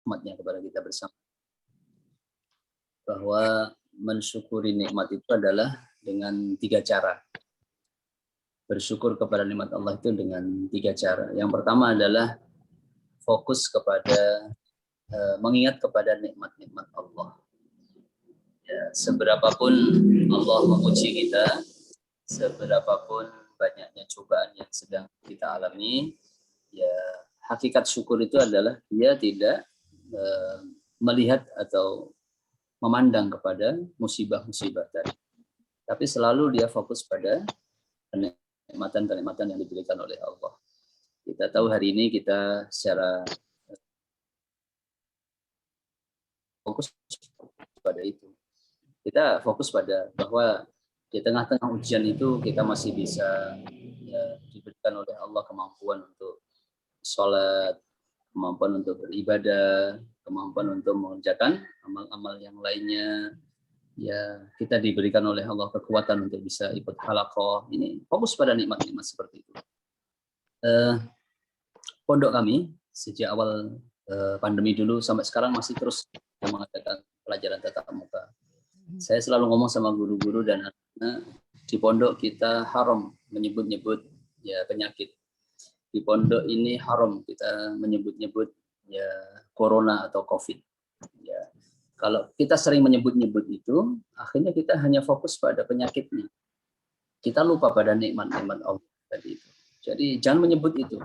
rahmatnya kepada kita bersama. Bahwa mensyukuri nikmat itu adalah dengan 3 cara. Bersyukur kepada nikmat Allah itu dengan 3 cara. Yang pertama adalah fokus kepada mengingat kepada nikmat-nikmat Allah. Ya, seberapapun Allah menguji kita, seberapapun banyaknya cobaan yang sedang kita alami, ya hakikat syukur itu adalah dia tidak melihat atau memandang kepada musibah-musibah tadi, tapi selalu dia fokus pada kenikmatan-kenikmatan yang diberikan oleh Allah. Kita tahu hari ini kita secara fokus pada itu. Kita fokus pada bahwa di tengah-tengah ujian itu kita masih bisa ya, diberikan oleh Allah kemampuan untuk sholat, kemampuan untuk beribadah, kemampuan untuk mengerjakan amal-amal yang lainnya. Ya, kita diberikan oleh Allah kekuatan untuk bisa ikut halaqah. Ini fokus pada nikmat-nikmat seperti itu. Pondok kami sejak awal pandemi dulu sampai sekarang masih terus mengadakan pelajaran tatap muka. Saya selalu ngomong sama guru-guru dan anak-anak, di pondok kita haram menyebut-nyebut ya penyakit. Di pondok ini haram kita menyebut-nyebut ya corona atau COVID. Ya. Kalau kita sering menyebut-nyebut itu, akhirnya kita hanya fokus pada penyakitnya. Kita lupa pada nikmat-nikmat Allah tadi itu. Jadi jangan menyebut itu.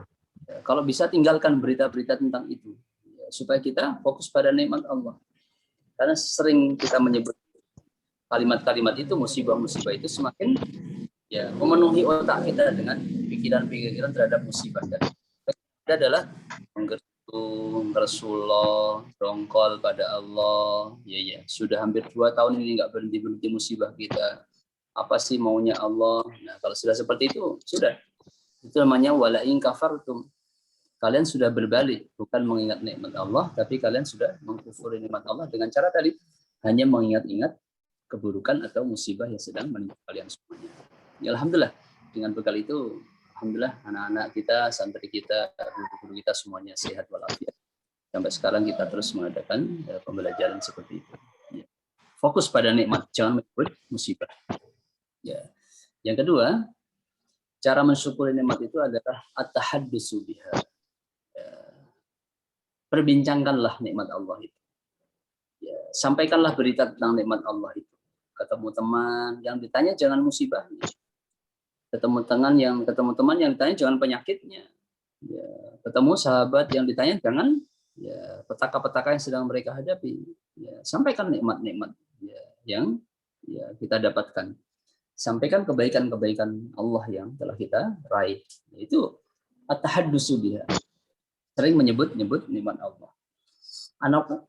Ya, kalau bisa tinggalkan berita-berita tentang itu, ya, supaya kita fokus pada nikmat Allah. Karena sering kita menyebut kalimat-kalimat itu, musibah-musibah itu semakin ya memenuhi otak kita dengan pikiran-pikiran terhadap musibah tadi. Itu adalah menggerutu Rasulullah, dongkol pada Allah. Ya, sudah hampir 2 tahun ini nggak berhenti-berhenti musibah kita. Apa sih maunya Allah? Nah, kalau sudah seperti itu, sudah. Itu namanya walain kafartum. Kalian sudah berbalik, bukan mengingat nikmat Allah, tapi kalian sudah mengkufuri nikmat Allah dengan cara tadi hanya mengingat-ingat keburukan atau musibah yang sedang menimpa kalian semuanya. Ya, alhamdulillah dengan bekal itu, alhamdulillah anak-anak kita, santri kita, guru-guru kita semuanya sehat walafiat. Sampai sekarang kita terus mengadakan pembelajaran seperti itu. Ya. Fokus pada nikmat, jangan menyebut musibah. Ya. Yang kedua, cara mensyukuri nikmat itu adalah at-tahaddusu biha. Ya. Perbincangkanlah nikmat Allah itu. Ya. Sampaikanlah berita tentang nikmat Allah itu. Ketemu teman yang ditanya jangan musibahnya. Ketemu teman yang ditanya jangan penyakitnya. Ya, ketemu sahabat yang ditanya jangan ya petaka-petaka yang sedang mereka hadapi. Ya, sampaikan nikmat-nikmat ya, yang ya kita dapatkan. Sampaikan kebaikan-kebaikan Allah yang telah kita raih. Itu at-tahaddusu biha. Sering menyebut-nyebut nikmat Allah.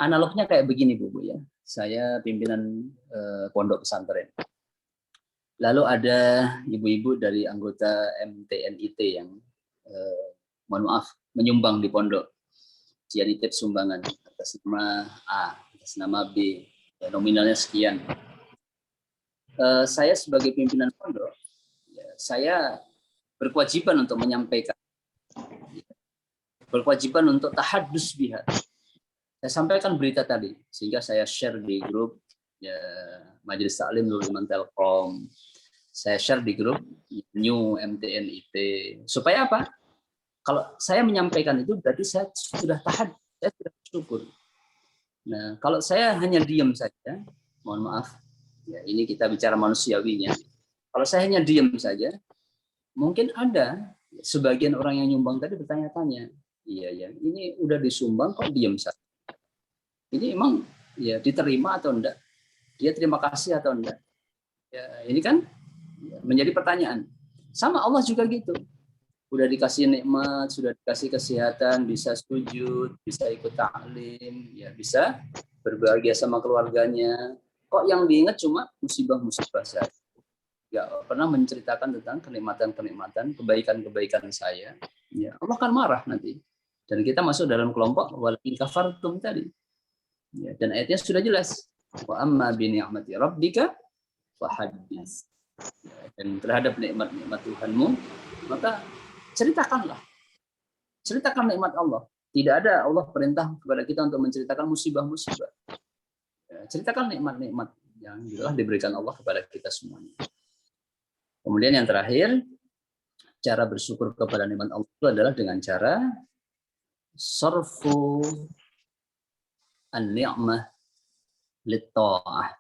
Analognya kayak begini Bu ya. Saya pimpinan pondok pesantren. Lalu ada ibu-ibu dari anggota MTNIT yang mohon maaf menyumbang di pondok. Dia nitip sumbangan atas nama A, atas nama B, ya, nominalnya sekian. Saya sebagai pimpinan pondok, ya, saya berkewajiban untuk menyampaikan, berkewajiban untuk tahaddus biha. Saya sampaikan berita tadi, sehingga saya share di grup ya, Majelis Taklim Nurul Iman Telkom. Saya share di grup New MTNIT. Supaya apa? Kalau saya menyampaikan itu berarti saya sudah tahan, saya sudah bersyukur. Nah, kalau saya hanya diam saja, mohon maaf, ya ini kita bicara manusiawinya. Kalau saya hanya diam saja, mungkin ada sebagian orang yang nyumbang tadi bertanya-tanya, iya ya, ini udah disumbang kok diam saja. Ini emang ya diterima atau enggak? Dia terima kasih atau enggak? Ya, ini kan menjadi pertanyaan. Sama Allah juga gitu. Udah dikasih nikmat, sudah dikasih kesehatan, bisa sujud, bisa ikut taklim, ya bisa berbahagia sama keluarganya. Kok yang diingat cuma musibah-musibah saja? Ya pernah menceritakan tentang kenikmatan-kenikmatan, kebaikan-kebaikan saya. Ya Allah kan marah nanti. Dan kita masuk dalam kelompok walakin kafartum tadi. Ya, dan ayatnya sudah jelas. Wa amma bi ni'mati rabbika fahaddits. Dan terhadap nikmat-nikmat Tuhanmu, maka ceritakanlah. Ceritakan nikmat Allah. Tidak ada Allah perintah kepada kita untuk menceritakan musibah-musibah. Ya, ceritakan nikmat-nikmat yang telah diberikan Allah kepada kita semuanya. Kemudian yang terakhir, cara bersyukur kepada nikmat Allah itu adalah dengan cara sarfu an-ni'mah lit-ta'ah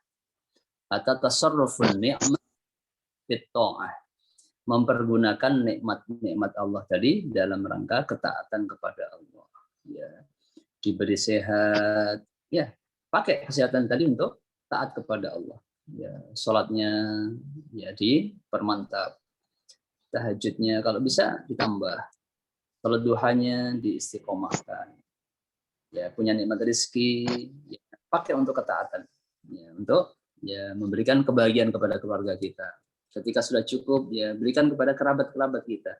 atau tasarrufun ni'mah lit-ta'ah. Mempergunakan nikmat-nikmat Allah tadi dalam rangka ketaatan kepada Allah. Ya, diberi sehat, ya pakai kesehatan tadi untuk taat kepada Allah. Ya, sholatnya ya dipermantap, tahajudnya kalau bisa ditambah, sholat duhanya diistiqomahkan. Ya, punya nikmat rezeki, ya, pakai untuk ketaatan, ya, untuk ya memberikan kebahagiaan kepada keluarga kita. Ketika sudah cukup, ya berikan kepada kerabat-kerabat kita.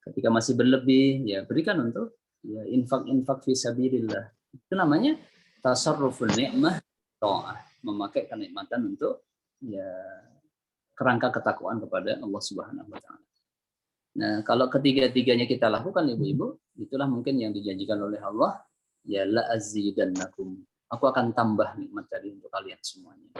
Ketika masih berlebih, ya berikan untuk ya infak-infak fisabilillah. Itu namanya tasarrufun ni'mah ta'ah, memakai kenikmatan untuk ya kerangka ketakwaan kepada Allah Subhanahu wa taala. Nah, kalau ketiga-tiganya kita lakukan ibu-ibu, itulah mungkin yang dijanjikan oleh Allah, ya la azidannakum. Aku akan tambah nikmat tadi untuk kalian semuanya.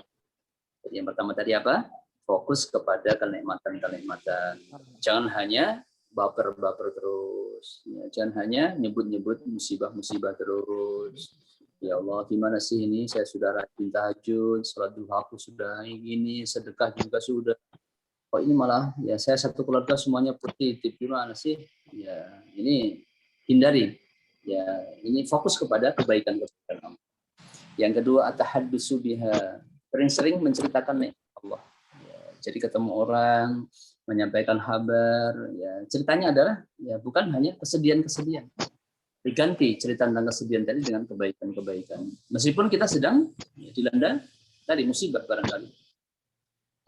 Jadi yang pertama tadi apa? Fokus kepada kenikmatan-kenikmatan. Jangan hanya baper-baper terus. Ya, jangan hanya nyebut-nyebut musibah-musibah terus. Ya Allah, gimana sih ini? Saya sudah rajin tahajud, sholat duha aku sudah ini, sedekah juga sudah. Kok ini malah ya saya satu keluarga semuanya positif. Gimana sih? Ya, ini hindari. Ya, ini fokus kepada kebaikan-kebaikan Allah. Yang kedua, at-tahaddusu biha. Sering-sering menceritakan nikmat Allah. Ya, jadi ketemu orang, menyampaikan kabar, ya ceritanya adalah ya bukan hanya kesedihan-kesedihan. Diganti cerita tentang kesedihan tadi dengan kebaikan-kebaikan. Meskipun kita sedang ya, dilanda tadi musibah barangkali.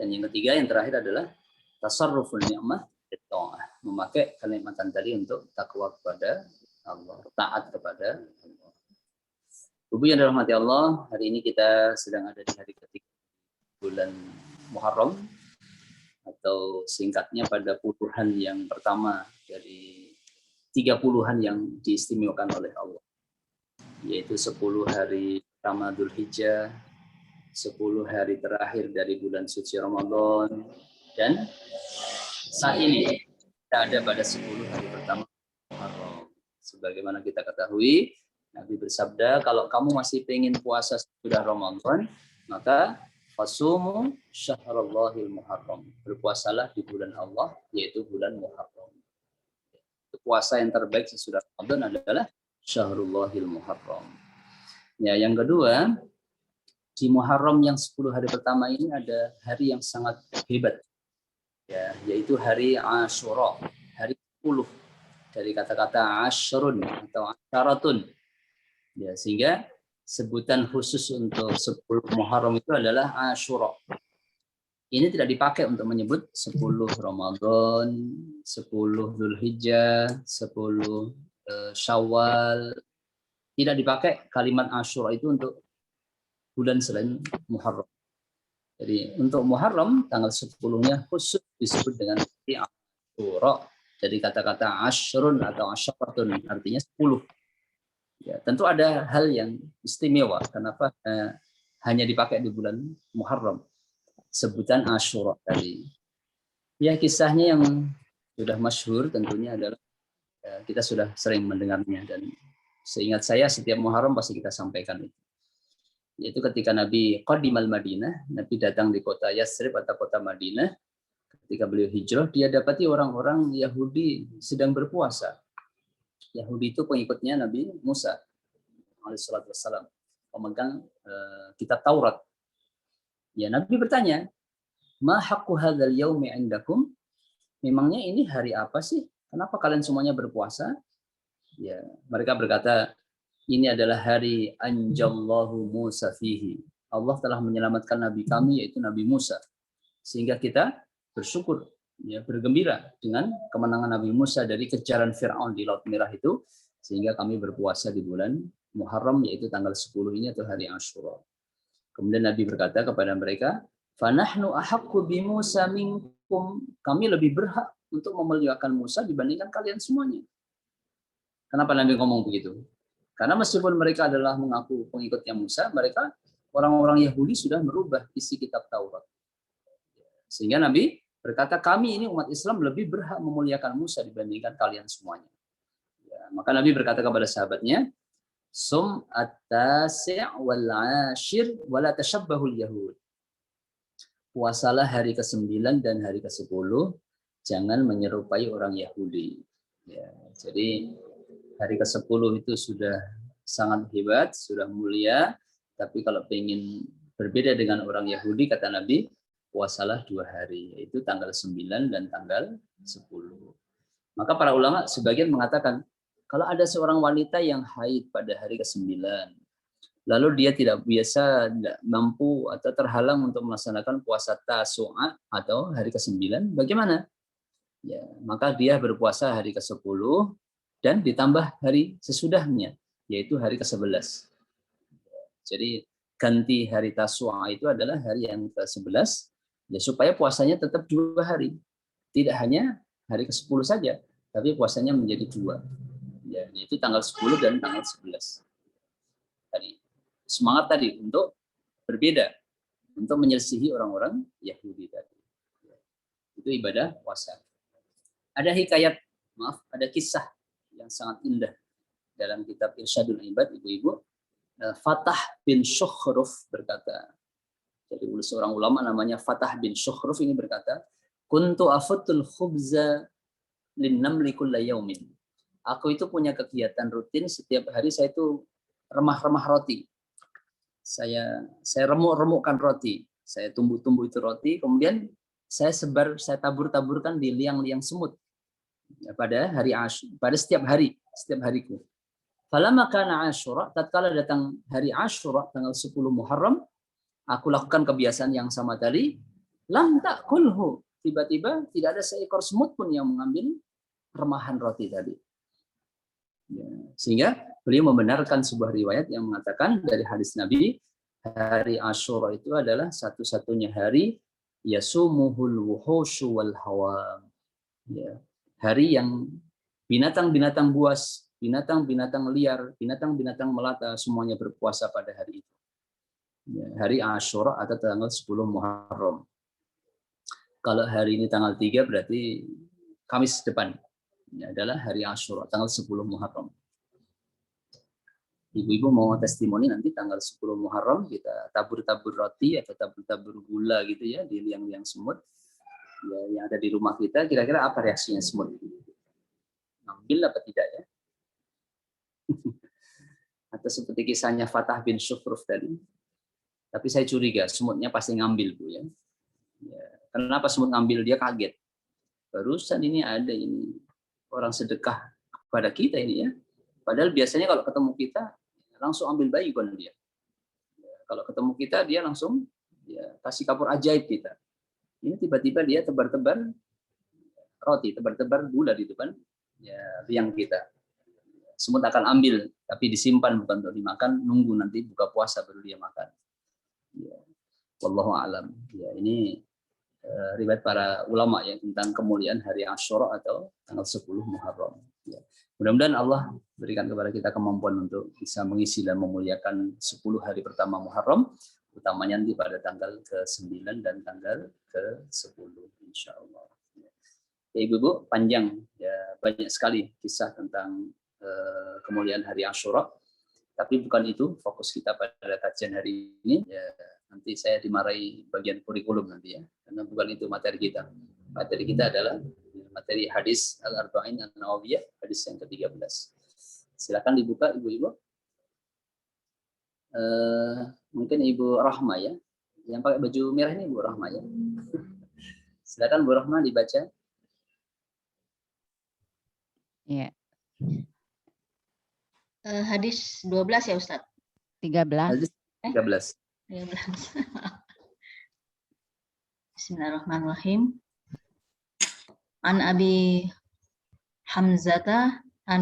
Dan yang ketiga, yang terakhir adalah tasarruful ni'mah bitta'ah. Memakai kenikmatan tadi untuk takwa kepada Allah, taat kepada Allah. Ibu yang dirahmati Allah, hari ini kita sedang ada di hari ketiga bulan Muharram, atau singkatnya pada puluhan yang pertama dari 30-an yang diistimewakan oleh Allah, yaitu 10 hari pertama Dzulhijjah, 10 hari terakhir dari bulan suci Ramadan, dan saat ini kita ada pada 10 hari pertama Muharram. Sebagaimana kita ketahui, Nabi bersabda, kalau kamu masih ingin puasa sudah Ramadan, maka fasumu syahrallahil muharram. Berpuasalah di bulan Allah, yaitu bulan Muharram. Puasa yang terbaik sesudah Ramadan adalah Syahrullahil Muharram. Ya, yang kedua, di Muharram yang 10 hari pertama ini ada hari yang sangat hebat. Ya, yaitu hari Asyura, hari 10 dari kata-kata asyrun atau asyaratun. Ya, sehingga sebutan khusus untuk 10 Muharram itu adalah Asyura. Ini tidak dipakai untuk menyebut 10 Ramadan, 10 Dzulhijjah, 10 Syawal. Tidak dipakai kalimat Asyura itu untuk bulan selain Muharram. Jadi untuk Muharram tanggal 10-nya khusus disebut dengan Asyura. Dari kata-kata asyrun atau asyaratun, artinya 10. Ya, tentu ada hal yang istimewa. Kenapa hanya dipakai di bulan Muharram? Sebutan Asyura tadi. Ya, kisahnya yang sudah masyhur tentunya adalah kita sudah sering mendengarnya, dan seingat saya setiap Muharram pasti kita sampaikan itu. Yaitu ketika Nabi qadimal Madinah, Nabi datang di kota Yasrib atau kota Madinah, ketika beliau hijrah, dia dapati orang-orang Yahudi sedang berpuasa. Yahudi itu pengikutnya Nabi Musa alaihissalatu wassalam, pemegang kitab Taurat. Ya, Nabi bertanya, "Ma haqqu hadzal yaumi 'indakum?" Memangnya ini hari apa sih? Kenapa kalian semuanya berpuasa? Ya, mereka berkata, ini adalah hari anjallahu Musa fihi. Allah telah menyelamatkan nabi kami, yaitu Nabi Musa. Sehingga kita bersyukur, ya, bergembira dengan kemenangan Nabi Musa dari kejaran Fir'aun di Laut Merah itu, sehingga kami berpuasa di bulan Muharram, yaitu tanggal 10 ini atau hari Asyura. Kemudian Nabi berkata kepada mereka, "Fanahnu ahaqqu bi Musa minkum." Kami lebih berhak untuk memuliakan Musa dibandingkan kalian semuanya. Kenapa Nabi ngomong begitu? Karena meskipun mereka adalah mengaku pengikutnya Musa, mereka orang-orang Yahudi sudah merubah isi kitab Taurat. Sehingga Nabi berkata, kami ini umat Islam lebih berhak memuliakan Musa dibandingkan kalian semuanya. Ya, maka Nabi berkata kepada sahabatnya, Sum at-tasi' wal-ashir wala tashabbahul yahud. Puasalah hari ke-9 dan hari ke-10, jangan menyerupai orang Yahudi. Ya, jadi hari ke-10 itu sudah sangat hebat, sudah mulia, tapi kalau ingin berbeda dengan orang Yahudi, kata Nabi, puasalah 2 hari, yaitu tanggal 9 dan tanggal 10. Maka para ulama sebagian mengatakan, kalau ada seorang wanita yang haid pada hari ke-9, lalu dia tidak biasa, tidak mampu atau terhalang untuk melaksanakan puasa Tasu'a atau hari ke-9, bagaimana? Ya, maka dia berpuasa hari ke-10 dan ditambah hari sesudahnya, yaitu hari ke-11. Jadi ganti hari Tasu'a itu adalah hari yang ke-11, ya supaya puasanya tetap 2 hari. Tidak hanya hari ke-10 saja, tapi puasanya menjadi 2. Ya, yaitu tanggal 10 dan tanggal 11. Tadi semangat tadi untuk berbeda, untuk menyelisihi orang-orang Yahudi tadi. Itu ibadah puasa. Ada hikayat, ada kisah yang sangat indah dalam kitab Irsyadul Ibad, ibu-ibu. Fatah bin Shukhruf berkata, jadi seorang ulama namanya Fatah bin Shukhruf ini berkata, kuntu afutul khubza linnamli kulla yaumin. Aku itu punya kegiatan rutin, setiap hari saya itu remah-remah roti. Saya remuk-remukkan roti. Saya tumbuh-tumbuh itu roti, kemudian saya tabur-taburkan di liang-liang semut. Ya, pada hari Asyura, pada setiap hariku. Falamma kana Asyura, tatkala datang hari Asyura tanggal 10 Muharram, aku lakukan kebiasaan yang sama tadi, lam takulhu. Tiba-tiba tidak ada seekor semut pun yang mengambil remahan roti tadi. Ya, sehingga beliau membenarkan sebuah riwayat yang mengatakan dari hadis Nabi, hari Asyura itu adalah satu-satunya hari yasumuhul wuhushu wal hawam. Ya, hari yang binatang-binatang buas, binatang-binatang liar, binatang-binatang melata semuanya berpuasa pada hari itu. Ya, hari Asyura atau tanggal 10 Muharram. Kalau hari ini tanggal 3 berarti Kamis depan. Ini adalah hari Asyura, tanggal 10 Muharram. Ibu-ibu mau testimoni nanti tanggal 10 Muharram, kita tabur-tabur roti atau tabur-tabur gula gitu ya, di liang-liang semut. Ya, yang ada di rumah kita, kira-kira apa reaksinya semut? Ngambil apa tidak ya? Atau seperti kisahnya Fatah bin Shukhruf tadi. Tapi saya curiga, semutnya pasti ngambil, Bu ya. Ya, kenapa semut ngambil? Dia kaget. Barusan ini ada ini orang sedekah kepada kita ini ya. Padahal biasanya kalau ketemu kita langsung ambil baygon dia. Ya, kalau ketemu kita dia langsung ya, kasih kapur ajaib kita. Ini tiba-tiba dia tebar-tebar roti, tebar-tebar gula di depan ya, liang kita. Semut akan ambil, tapi disimpan bukan untuk dimakan, nunggu nanti buka puasa baru dia makan. Ya. Wallahu a'lam. Ya, ini riwayat para ulama ya tentang kemuliaan hari Asyura atau tanggal 10 Muharram. Ya. Mudah-mudahan Allah berikan kepada kita kemampuan untuk bisa mengisi dan memuliakan 10 hari pertama Muharram, utamanya nanti pada tanggal ke-9 dan tanggal ke-10 insyaallah. Ya, Ibu-ibu, panjang ya, banyak sekali kisah tentang kemuliaan hari Asyura. Tapi bukan itu fokus kita pada kajian hari ini. Ya, nanti saya dimarahi bagian kurikulum nanti ya, karena bukan itu materi kita. Materi kita adalah materi hadis Al-Arba'in An-Nawawiyah, hadis yang ke-13. Silakan dibuka ibu-ibu. Mungkin Ibu Rahma ya, yang pakai baju merah ini Ibu Rahma ya. Silakan Bu Rahma dibaca. Iya. Hadis 12 ya Ustaz? 13. Hadis 13. 13. Bismillahirrahmanirrahim. An Abi Hamzata An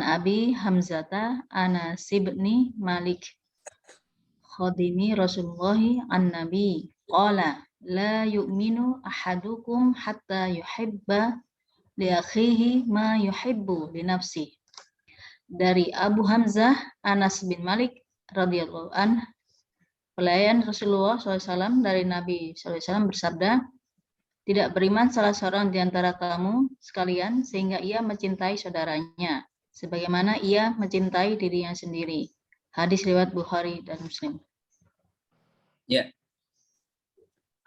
Abi Hamzata Anas ibni Malik khadimi Rasulullah an Nabi qala la yu'minu ahadukum hatta yuhibba li akhihi ma yuhibbu li nafsihi. Dari Abu Hamzah Anas bin Malik radhiyallahu an, pelayan Rasulullah SAW dari Nabi SAW bersabda, tidak beriman salah seorang di antara kamu sekalian sehingga ia mencintai saudaranya sebagaimana ia mencintai dirinya sendiri. Hadis riwayat Bukhari dan Muslim. Ya.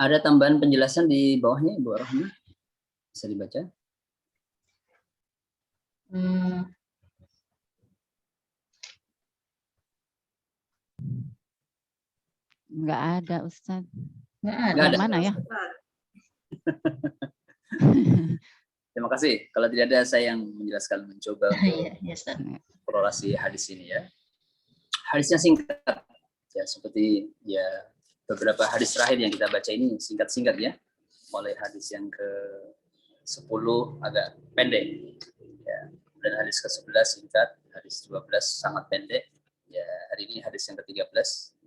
Ada tambahan penjelasan di bawahnya, Ibu Rahma? Bisa dibaca? Enggak ada, Ustaz. Nggak ada. Nggak ada. Yang mana ya? Terima kasih. Kalau tidak ada, saya yang menjelaskan, mencoba untuk Iya, ya, Ustaz. korelasi hadis ini ya. Hadisnya singkat, ya seperti ya beberapa hadis terakhir yang kita baca ini singkat-singkat ya. Mulai hadis yang ke-10 agak pendek, ya. Dan hadis ke-11 singkat, hadis 12 sangat pendek. Ya hari ini hadis yang ke-13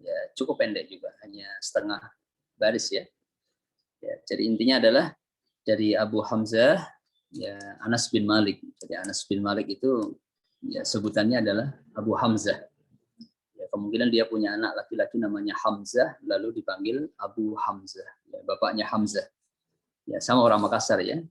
ya cukup pendek juga, hanya setengah baris ya. Ya, jadi intinya adalah dari Abu Hamzah ya Anas bin Malik. Jadi Anas bin Malik itu ya sebutannya adalah Abu Hamzah. Ya, kemungkinan dia punya anak laki-laki namanya Hamzah lalu dipanggil Abu Hamzah. Ya, bapaknya Hamzah. Ya sama orang Makassar ya.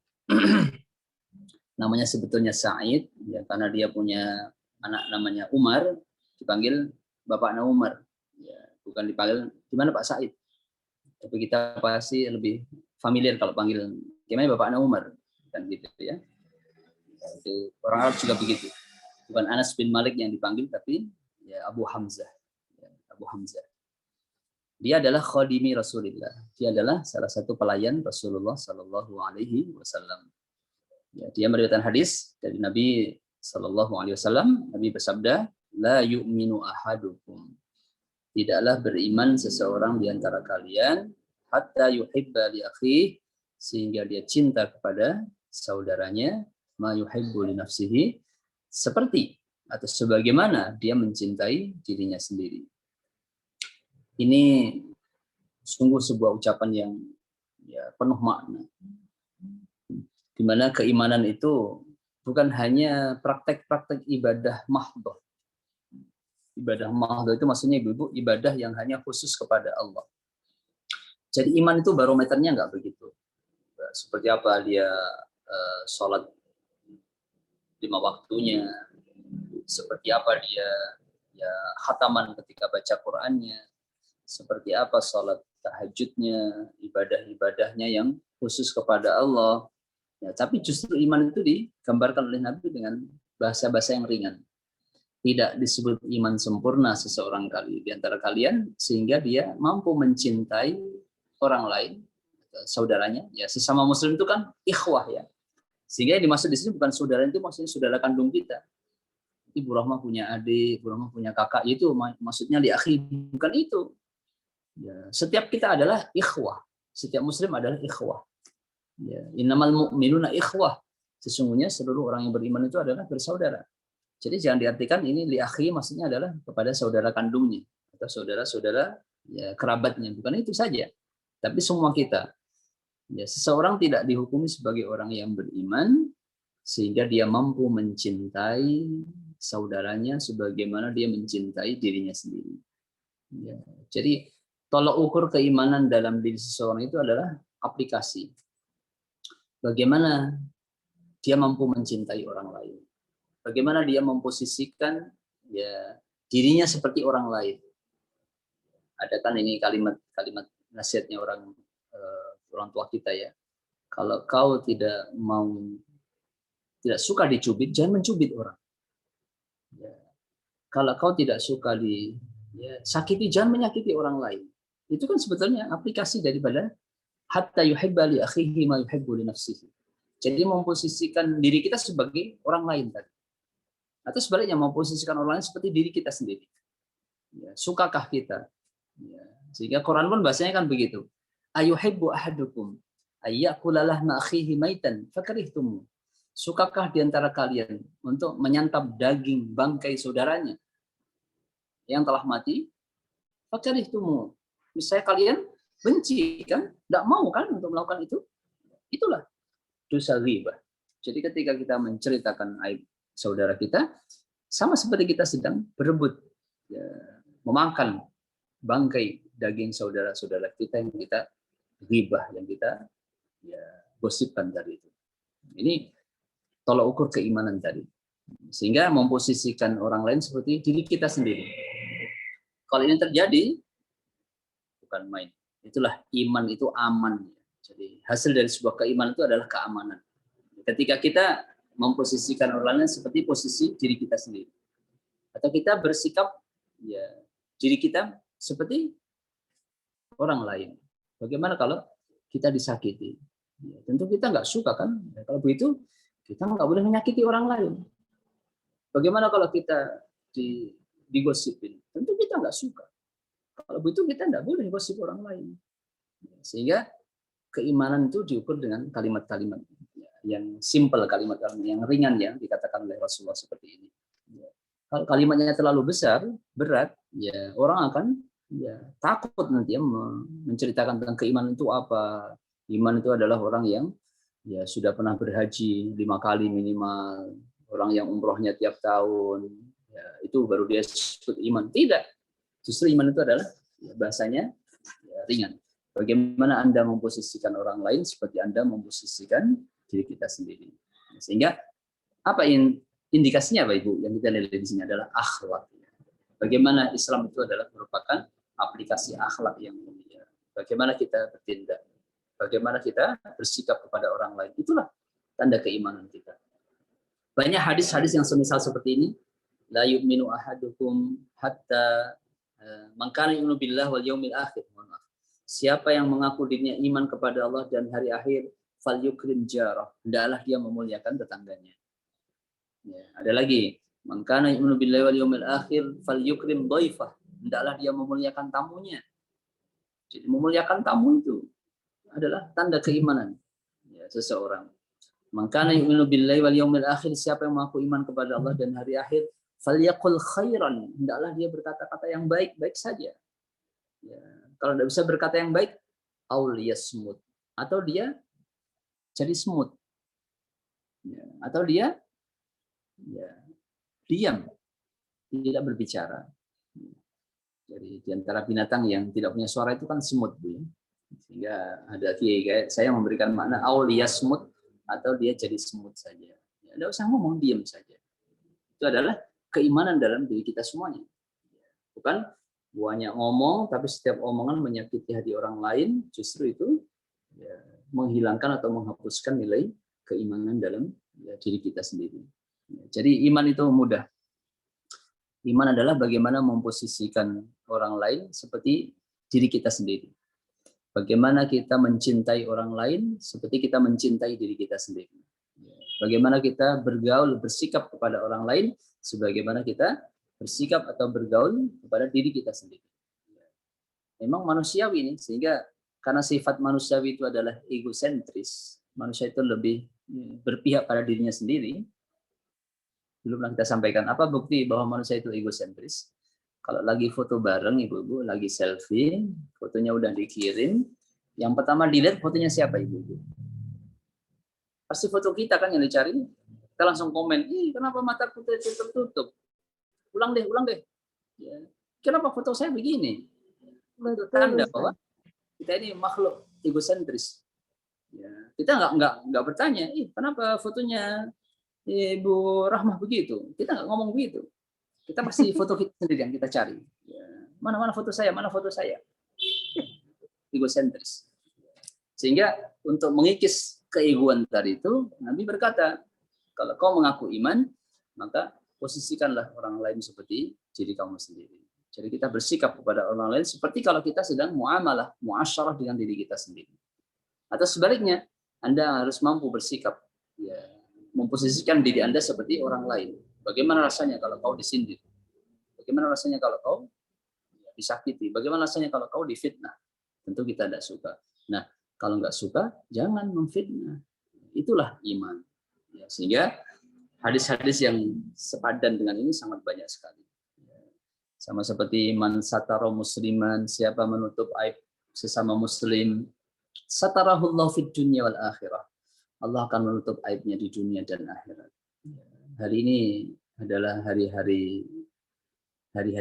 Namanya sebetulnya Sa'id ya karena dia punya anak namanya Umar dipanggil bapaknya Umar. Ya, bukan dipanggil gimana Pak Sa'id. Tapi kita pasti lebih familiar kalau panggil gimana bapaknya Umar kan gitu ya. Itu orang Arab juga begitu. Bukan Anas bin Malik yang dipanggil tapi ya Abu Hamzah. Ya, Abu Hamzah. Dia adalah khadimi Rasulullah. Dia adalah salah satu pelayan Rasulullah Sallallahu Alaihi Wasallam. Ya, dia meriwayatkan hadis dari Nabi Sallallahu Alaihi Wasallam. Nabi bersabda, la yu'minu ahadukum. Tidaklah beriman seseorang di antara kalian hatta yuhibba li akhihi sehingga dia cinta kepada saudaranya ma yuhibbu li nafsihi seperti atau sebagaimana dia mencintai dirinya sendiri. Ini sungguh sebuah ucapan yang ya, penuh makna. Di mana keimanan itu bukan hanya praktek-praktek ibadah mahdhah. Ibadah mahdhah itu maksudnya ibu-ibu ibadah yang hanya khusus kepada Allah. Jadi iman itu barometernya nggak begitu. Seperti apa dia sholat 5 waktunya, seperti apa dia ya khataman ketika baca Qur'annya, seperti apa sholat tahajudnya, ibadah-ibadahnya yang khusus kepada Allah. Ya, tapi justru iman itu digambarkan oleh Nabi dengan bahasa-bahasa yang ringan. Tidak disebut iman sempurna seseorang di antara kalian sehingga dia mampu mencintai orang lain, saudaranya. Ya sesama Muslim itu kan ikhwah ya. Sehingga yang dimaksud di sini bukan saudara itu maksudnya saudara kandung kita. Ibu Rahmah punya adik, Ibu Rahmah punya kakak, itu maksudnya li akhi, bukan itu. Ya, setiap kita adalah ikhwah. Setiap Muslim adalah ikhwah. Ya, innamal mu'minuna ikhwah. Sesungguhnya seluruh orang yang beriman itu adalah bersaudara. Jadi jangan diartikan ini li akhi maksudnya adalah kepada saudara kandungnya atau saudara-saudara ya, kerabatnya. Bukan itu saja. Tapi semua kita. Ya, seseorang tidak dihukumi sebagai orang yang beriman sehingga dia mampu mencintai saudaranya sebagaimana dia mencintai dirinya sendiri. Ya, jadi tolak ukur keimanan dalam diri seseorang itu adalah aplikasi. Bagaimana dia mampu mencintai orang lain. Bagaimana dia memposisikan ya dirinya seperti orang lain. Ada kan ini kalimat nasihatnya orang tua kita ya. Kalau kau tidak suka dicubit, jangan mencubit orang. Ya. Kalau kau tidak suka sakiti, jangan menyakiti orang lain. Itu kan sebetulnya aplikasi daripada hatta yuhibba li akhihi ma yuhibbu li nafsihi. Jadi memposisikan diri kita sebagai orang lain tadi. Atau sebaliknya memposisikan orang lain seperti diri kita sendiri. Ya, sukakah kita? Ya. Sehingga Quran pun bahasanya kan begitu. Ayuhibbu ahadukum ayyakula lahma akhihi maitan fakarihtum. Sukakah di antara kalian untuk menyantap daging bangkai saudaranya yang telah mati? Fakarihtum. Misalnya kalian benci kan? Tidak mau kan untuk melakukan itu? Itulah dosa ghibah. Jadi ketika kita menceritakan aib saudara kita, sama seperti kita sedang berebut, ya, memakan bangkai daging saudara-saudara kita yang kita ghibah, yang kita ya, gosipkan tadi itu. Ini tolak ukur keimanan tadi. Sehingga memposisikan orang lain seperti diri kita sendiri. Kalau ini terjadi, bukan main. Itulah iman itu aman. Jadi hasil dari sebuah keimanan itu adalah keamanan. Ketika kita memposisikan orang lain seperti posisi diri kita sendiri. Atau kita bersikap ya diri kita seperti orang lain. Bagaimana kalau kita disakiti? Ya, tentu kita nggak suka kan? Ya, kalau begitu kita nggak boleh menyakiti orang lain. Bagaimana kalau kita digosipin? Tentu kita nggak suka. Kalau begitu kita nggak boleh gosip orang lain. Sehingga keimanan itu diukur dengan kalimat-kalimat yang simple, kalimat-kalimat yang ringan ya dikatakan oleh Rasulullah seperti ini. Kalau kalimatnya terlalu besar, berat, ya orang akan ya takut nanti ya menceritakan tentang keimanan itu apa. Iman itu adalah orang yang ya sudah pernah berhaji 5 kali minimal, orang yang umrohnya tiap tahun, ya, itu baru dia disebut iman. Tidak, justru iman itu adalah ya, bahasanya ya, ringan. Bagaimana Anda memposisikan orang lain seperti Anda memposisikan diri kita sendiri. Sehingga apa indikasinya Bapak Ibu yang kita lihat di sini adalah akhlak. Bagaimana Islam itu adalah merupakan aplikasi akhlak yang mulia. Bagaimana kita bertindak, bagaimana kita bersikap kepada orang lain. Itulah tanda keimanan kita. Banyak hadis-hadis yang semisal seperti ini. La yu'minu ahadukum hatta man kana yu'minu billah wal yaumil akhir. Siapa yang mengaku dirinya iman kepada Allah dan hari akhir, falyukrim jarah, hendaklah dia memuliakan tetangganya. Ya, ada lagi, man kana yu'minu billahi wal yaumil akhir, falyukrim dhaifah, hendaklah dia memuliakan tamunya. Jadi memuliakan tamu itu adalah tanda keimanan ya, seseorang. Man kana yu'minu billahi wal yaumil akhir, siapa yang mengaku iman kepada Allah dan hari akhir, falyaqul khairan, hendaklah dia berkata-kata yang baik-baik saja. Ya, kalau tidak bisa berkata yang baik, aul yasmut, atau dia jadi semut, ya, atau dia ya, diam, tidak berbicara. Jadi di antara binatang yang tidak punya suara itu kan semut, Bu. Sehingga ada kiai kayak saya memberikan makna aul yasmut, atau dia jadi semut saja. Ya, tidak usah ngomong, diam saja. Itu adalah keimanan dalam diri kita semuanya. Bukan banyak ngomong, tapi setiap omongan menyakiti hati orang lain, justru itu ya, menghilangkan atau menghapuskan nilai keimanan dalam ya, diri kita sendiri. Ya, jadi iman itu mudah. Iman adalah bagaimana memposisikan orang lain seperti diri kita sendiri. Bagaimana kita mencintai orang lain seperti kita mencintai diri kita sendiri. Ya, bagaimana kita bergaul, bersikap kepada orang lain sebagaimana kita bersikap atau bergaul kepada diri kita sendiri. Memang manusiawi ini, sehingga karena sifat manusiawi itu adalah egosentris, manusia itu lebih berpihak pada dirinya sendiri. Dulu pernah kita sampaikan, apa bukti bahwa manusia itu egosentris? Kalau lagi foto bareng, ibu-ibu, lagi selfie, fotonya udah dikirim, yang pertama dilihat fotonya siapa, ibu-ibu? Pasti foto kita kan yang dicari. Kita langsung komen, ih kenapa mata kita tertutup? Ulang deh. Ya. Kenapa foto saya begini? Itu tanda bahwa kita ini makhluk egosentris. Ya. Kita nggak bertanya, kenapa fotonya Ibu Rahmah begitu? Kita nggak ngomong begitu. Kita pasti foto kita sendiri yang kita cari. Ya. Mana foto saya? Mana foto saya? Egosentris. Sehingga untuk mengikis keegoan tadi itu, Nabi berkata, kalau kau mengaku iman, maka posisikanlah orang lain seperti diri kamu sendiri. Jadi kita bersikap kepada orang lain seperti kalau kita sedang muamalah, muasyarah dengan diri kita sendiri. Atau sebaliknya, Anda harus mampu bersikap, ya, memposisikan diri Anda seperti orang lain. Bagaimana rasanya kalau kau disindir? Bagaimana rasanya kalau kau disakiti? Bagaimana rasanya kalau kau difitnah? Tentu kita tidak suka. Nah, kalau nggak suka, jangan memfitnah. Itulah iman. Ya, sehingga hadis-hadis yang sepadan dengan ini sangat banyak sekali. Sama seperti man satara musliman, siapa menutup aib sesama muslim, satarahullahu fid dunya wal akhirah. Allah akan menutup aibnya di dunia dan akhirat. Hari ini adalah hari-hari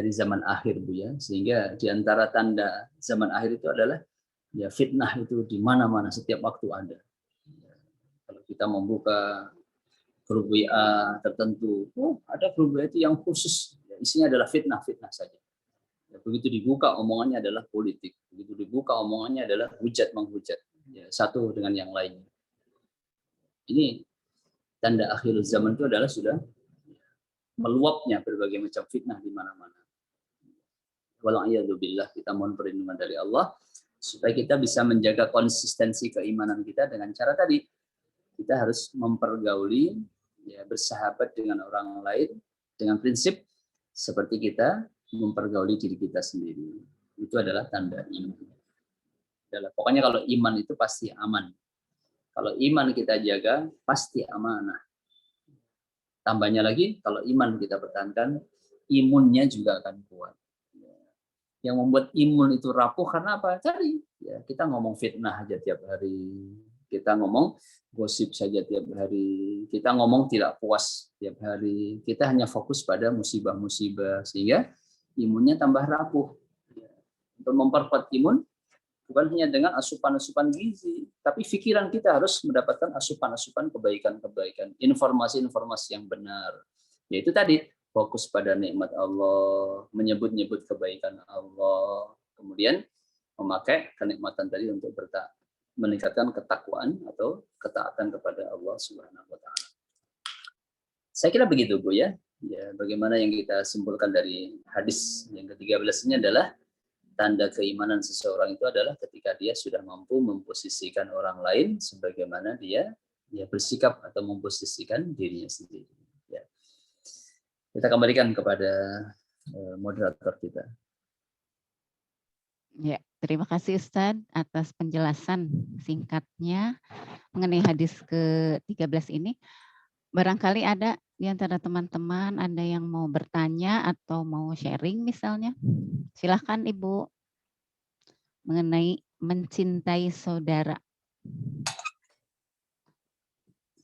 zaman akhir, Bu ya. Sehingga di antara tanda zaman akhir itu adalah ya fitnah itu di mana-mana, setiap waktu ada. Kalau kita membuka grup WA tertentu, ada grup WA itu yang khusus isinya adalah fitnah saja. Ya, begitu dibuka omongannya adalah politik, begitu dibuka omongannya adalah hujat menghujat, ya, satu dengan yang lainnya. Ini tanda akhir zaman itu adalah sudah meluapnya berbagai macam fitnah di mana-mana. Wala'iyadzubillah, kita mohon perlindungan dari Allah supaya kita bisa menjaga konsistensi keimanan kita dengan cara tadi. Kita harus mempergauli, ya, bersahabat dengan orang lain dengan prinsip seperti kita mempergauli diri kita sendiri. Itu adalah tanda iman. Pokoknya kalau iman itu pasti aman. Kalau iman kita jaga, pasti amanah. Tambahnya lagi, kalau iman kita pertahankan, imunnya juga akan kuat. Yang membuat imun itu rapuh karena apa? Tadi ya, kita ngomong fitnah aja tiap hari, kita ngomong gosip saja tiap hari, kita ngomong tidak puas tiap hari, kita hanya fokus pada musibah-musibah sehingga imunnya tambah rapuh. Untuk memperkuat imun bukan hanya dengan asupan-asupan gizi, tapi pikiran kita harus mendapatkan asupan-asupan kebaikan-kebaikan, informasi-informasi yang benar. Yaitu tadi, fokus pada nikmat Allah, menyebut-nyebut kebaikan Allah, kemudian memakai kenikmatan tadi untuk meningkatkan ketakwaan atau ketaatan kepada Allah Subhanahu wa taala. Saya kira begitu, Bu ya. Ya, bagaimana yang kita simpulkan dari hadis yang ke-13 ini adalah tanda keimanan seseorang itu adalah ketika dia sudah mampu memposisikan orang lain sebagaimana dia bersikap atau memposisikan dirinya sendiri. Ya. Kita kembalikan kepada moderator kita. Ya, terima kasih Ustadz atas penjelasan singkatnya mengenai hadis ke-13 ini. Barangkali ada di antara teman-teman ada yang mau bertanya atau mau sharing misalnya. Silahkan Ibu mengenai mencintai saudara.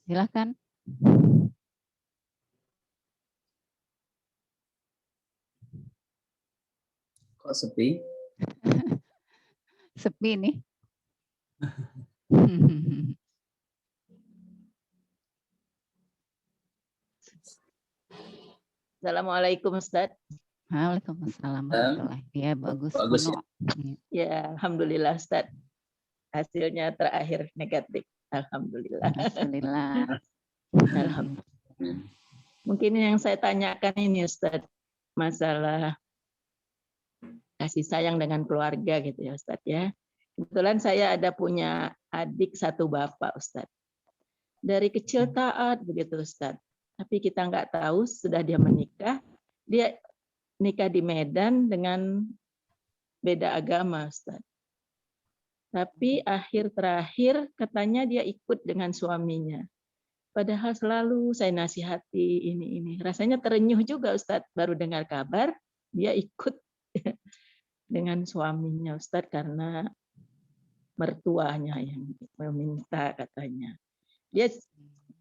Silahkan. Kok sepi? Sepi nih. Assalamualaikum Ustaz. Waalaikumsalam warahmatullahi. Ya bagus. Bagus ya. Ya, alhamdulillah Ustaz. Hasilnya terakhir negatif. Alhamdulillah. Alhamdulillah. Alhamdulillah. Mungkin yang saya tanyakan ini Ustaz, masalah kasih sayang dengan keluarga gitu ya Ustaz ya. Kebetulan saya ada punya adik satu bapak Ustaz. Dari kecil taat begitu Ustaz. Tapi kita nggak tahu sudah dia menikah, dia nikah di Medan dengan beda agama Ustaz. Tapi akhir terakhir katanya dia ikut dengan suaminya. Padahal selalu saya nasihati ini. Rasanya terenyuh juga Ustaz, baru dengar kabar dia ikut dengan suaminya Ustaz karena mertuanya yang meminta katanya. Dia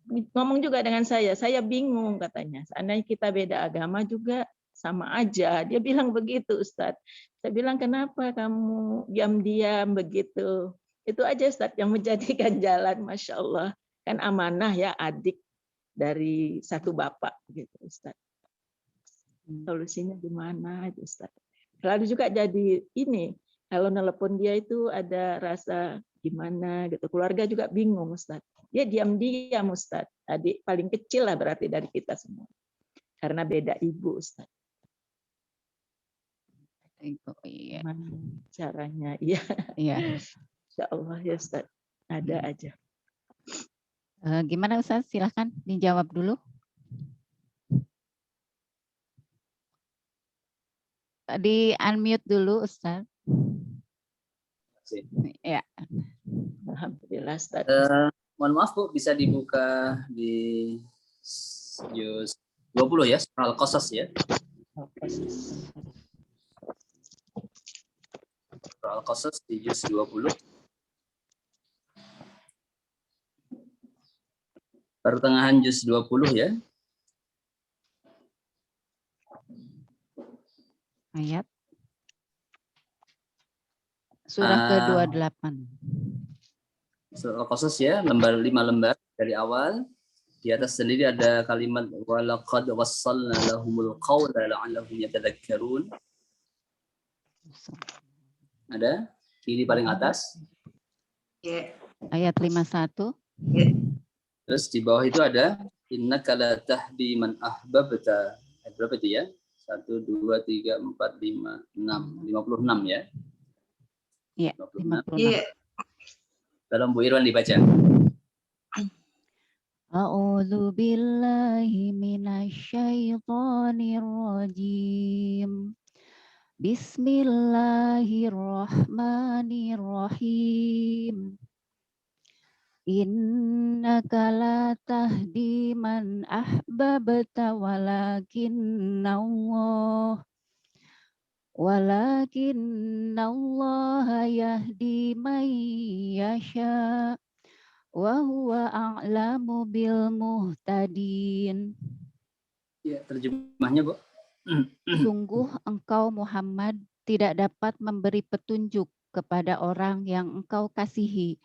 ngomong juga dengan saya bingung katanya. Seandainya kita beda agama juga sama aja. Dia bilang begitu Ustadz. Saya bilang kenapa kamu diam-diam begitu. Itu aja Ustadz yang menjadikan jalan. Masya Allah. Kan amanah ya adik dari satu bapak gitu Ustadz. Solusinya gimana itu Ustadz. Lalu juga jadi ini. Kalau nelpon dia itu ada rasa gimana gitu. Keluarga juga bingung Ustadz. Dia diam-diam Ustadz. Adik paling kecil lah berarti dari kita semua. Karena beda ibu Ustadz. Iya. Gimana caranya? Iya. Iya. Insya Allah ya Ustadz. Ada aja. Gimana Ustadz? Silahkan dijawab dulu. Di unmute dulu Ustadz. Ya. Alhamdulillah Ustadz. Mohon maaf Bu, bisa dibuka di juz 20 ya, surah Al-Qasas ya. Surah Al-Qasas di juz 20. Pertengahan juz 20 ya. Ayat. Surah ke-28. Surah Al-Qasas ya, 5 lembar dari awal. Di atas sendiri ada kalimat walaqad wassalna lahumul qawla la'allahum yatadhakkarun. Ada kiri paling atas. Ayat 51. Terus di bawah itu ada innaka la tahdi man ahbabta. Berapa itu ya? 1 2 3 4 5 6 56 ya. Iya, 56. Iya. Tolong Bu Irwan dibaca. A'udzu billahi minasyaitonir rajim. Bismillahirrahmanirrahim. Innaka la tahdi man ahbabta walakinnallaha yahdi man yasha. Wa huwa a'lamu bil muhtadin. Ya, terjemahnya, Bu. Sungguh engkau Muhammad tidak dapat memberi petunjuk kepada orang yang engkau kasihi,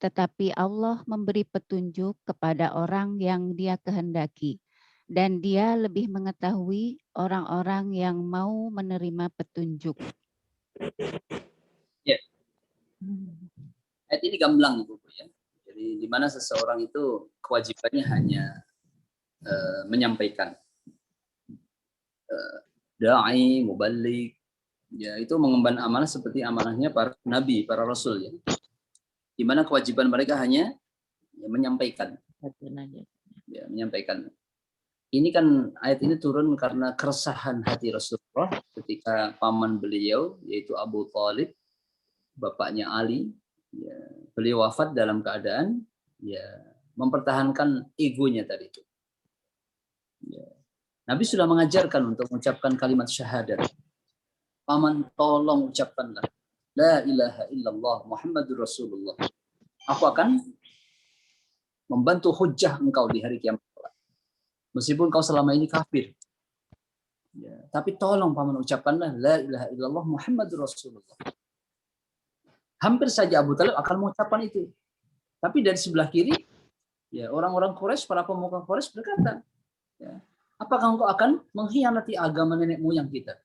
tetapi Allah memberi petunjuk kepada orang yang Dia kehendaki, dan Dia lebih mengetahui orang-orang yang mau menerima petunjuk. Ya. Ayat ini gamblang, Bu ya. Jadi di mana seseorang itu kewajibannya hanya menyampaikan, da'i, muballigh, ya itu mengemban amanah seperti amanahnya para nabi, para rasul ya. Di mana kewajiban mereka hanya ya, menyampaikan. Ya, menyampaikan. Ini kan ayat ini turun karena keresahan hati Rasulullah ketika paman beliau yaitu Abu Thalib, bapaknya Ali, ya, beliau wafat dalam keadaan ya mempertahankan egonya tadi itu. Ya. Nabi sudah mengajarkan untuk mengucapkan kalimat syahadat. Paman tolong ucapkanlah la ilaha illallah Muhammadur Rasulullah. Aku akan membantu hujjah engkau di hari kiamat. Meskipun kau selama ini kafir. Ya, tapi tolong paman ucapkanlah la ilaha illallah Muhammadur Rasulullah. Hampir saja Abu Thalib akan mengucapkan itu. Tapi dari sebelah kiri, ya orang-orang Quraisy, para pemuka Quraisy berkata, ya, apakah engkau akan mengkhianati agama nenek moyang kita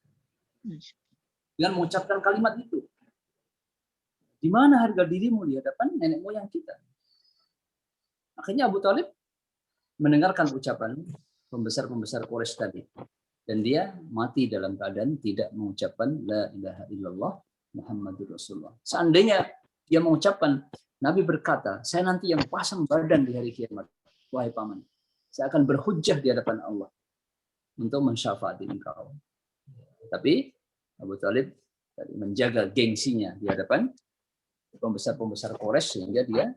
dengan mengucapkan kalimat itu? Di mana harga dirimu di hadapan nenek moyang kita? Akhirnya Abu Thalib mendengarkan ucapan pembesar-pembesar Quraisy tadi, dan dia mati dalam keadaan tidak mengucapkan la ilaha illallah Muhammadur Rasulullah. Seandainya dia mengucapkan, Nabi berkata, saya nanti yang pasang badan di hari kiamat. Wahai paman, saya akan berhujjah di hadapan Allah untuk mensyafaati engkau. Tapi Abu Thalib menjaga gengsinya di hadapan pembesar-pembesar Quraisy sehingga dia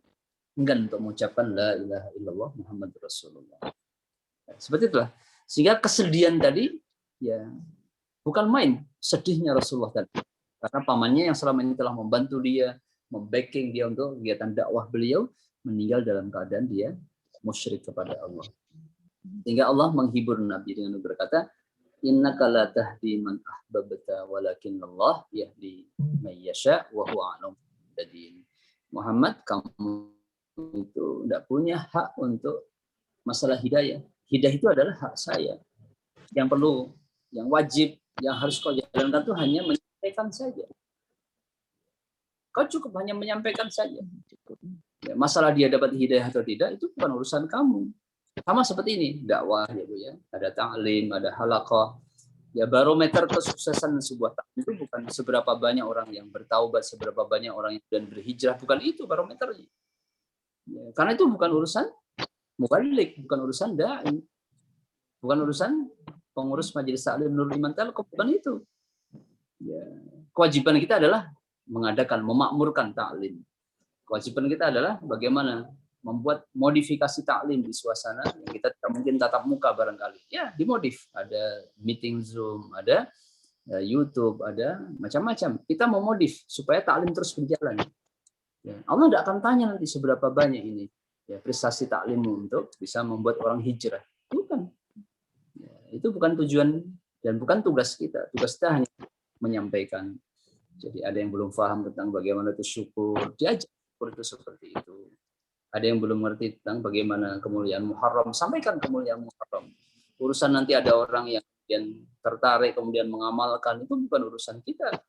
enggan untuk mengucapkan la ilaha illallah Muhammadur Rasulullah. Seperti itulah. Sehingga kesedihan tadi ya bukan main sedihnya Rasulullah tadi. Karena pamannya yang selama ini telah membantu dia, membacking dia untuk kegiatan dakwah beliau, meninggal dalam keadaan dia musyrik kepada Allah. Sehingga Allah menghibur Nabi dengan berkata, innaka la tahdi man ahbabta walakinallah yahdi may yasha wa huwa a'lamu bihadin. Muhammad, kamu itu tidak punya hak untuk masalah hidayah. Hidayah itu adalah hak saya. Yang perlu, yang wajib, yang harus kau jalankan itu hanya menyampaikan saja. Kau cukup hanya menyampaikan saja. Ya, masalah dia dapat hidayah atau tidak itu bukan urusan kamu. Sama seperti ini, dakwah ya Bu ya. Ada ta'lim, ada halaqah. Ya barometer kesuksesan sebuah ta'lim itu bukan seberapa banyak orang yang bertaubat, seberapa banyak orang yang dan berhijrah, bukan itu barometernya. Ya, karena itu bukan urusan muballigh, bukan urusan dai, bukan urusan pengurus majelis taklim Nurul Iman Telkom, bukan itu. Ya, kewajiban kita adalah mengadakan, memakmurkan taklim. Kewajiban kita adalah bagaimana membuat modifikasi taklim di suasana yang kita tidak mungkin tatap muka barangkali. Ya, dimodif. Ada meeting Zoom, ada YouTube, ada macam-macam. Kita mau modif supaya taklim terus berjalan. Ya, Allah tidak akan tanya nanti seberapa banyak ini. ya prestasi taklimmu untuk bisa membuat orang hijrah. Bukan. Ya, itu bukan tujuan dan bukan tugas kita. Tugas kita hanya menyampaikan. Jadi ada yang belum paham tentang bagaimana itu syukur, diajak syukur itu seperti itu. Ada yang belum mengerti tentang bagaimana kemuliaan Muharram, sampaikan kemuliaan Muharram. Urusan nanti ada orang yang tertarik kemudian mengamalkan, itu bukan urusan kita.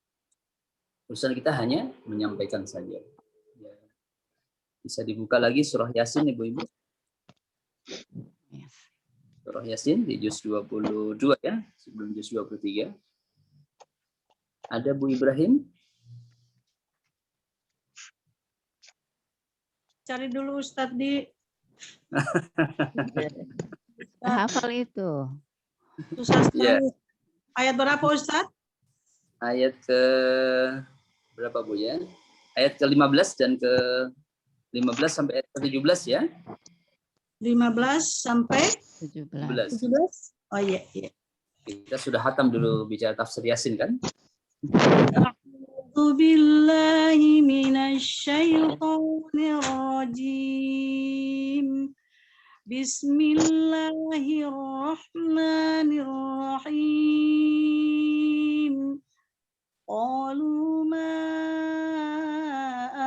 Urusan kita hanya menyampaikan saja. Ya. Bisa dibuka lagi surah Yasin, Ibu-ibu. Surah Yasin di juz 22 ya, sebelum juz 23. Ada Bu Ibrahim? Cari dulu Ustadz di Hafal itu. susah sekali. Ya. Ayat berapa Ustadz? Ayat ke berapa Bu ya? Ayat ke-15 dan ke-15 sampai ayat ke-17 ya. 15 sampai 17. 17. Oh iya, iya. Kita sudah hatam dulu bicara tafsir Yasin kan? A'udzu billahi minasyaitonir rajim. Bismillahirrahmanirrahim. Qalu ma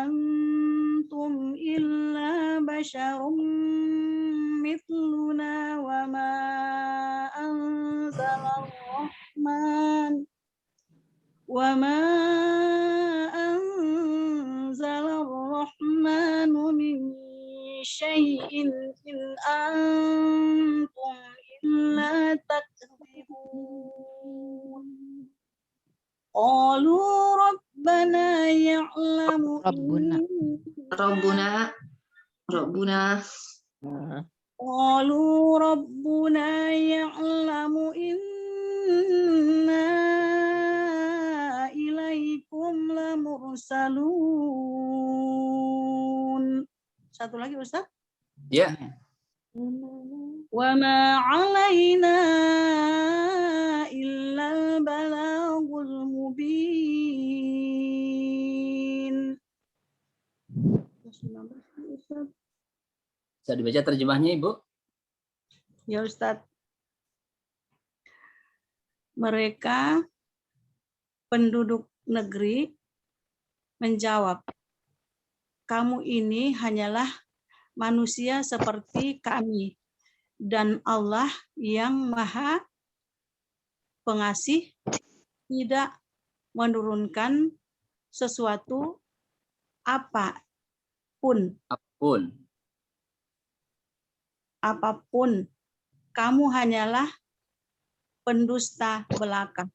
antum illa basyarum mithluna wa ma anzalar rahman wa ma anzalar rahmanu min syai'in in antum illa takdzibun. Qalu rabbana ya'lamu Rabbuna Qalu rabbuna ya'lamu inna ilaikum lamursalun. Satu lagi Ustaz. Ya. Wa ma 'alaina illa balagul mubin. Bisa dibaca terjemahnya, Ibu? Ya Ustaz. Mereka penduduk negeri menjawab, kamu ini hanyalah manusia seperti kami, dan Allah yang Maha Pengasih tidak menurunkan sesuatu apapun. Kamu hanyalah pendusta belaka.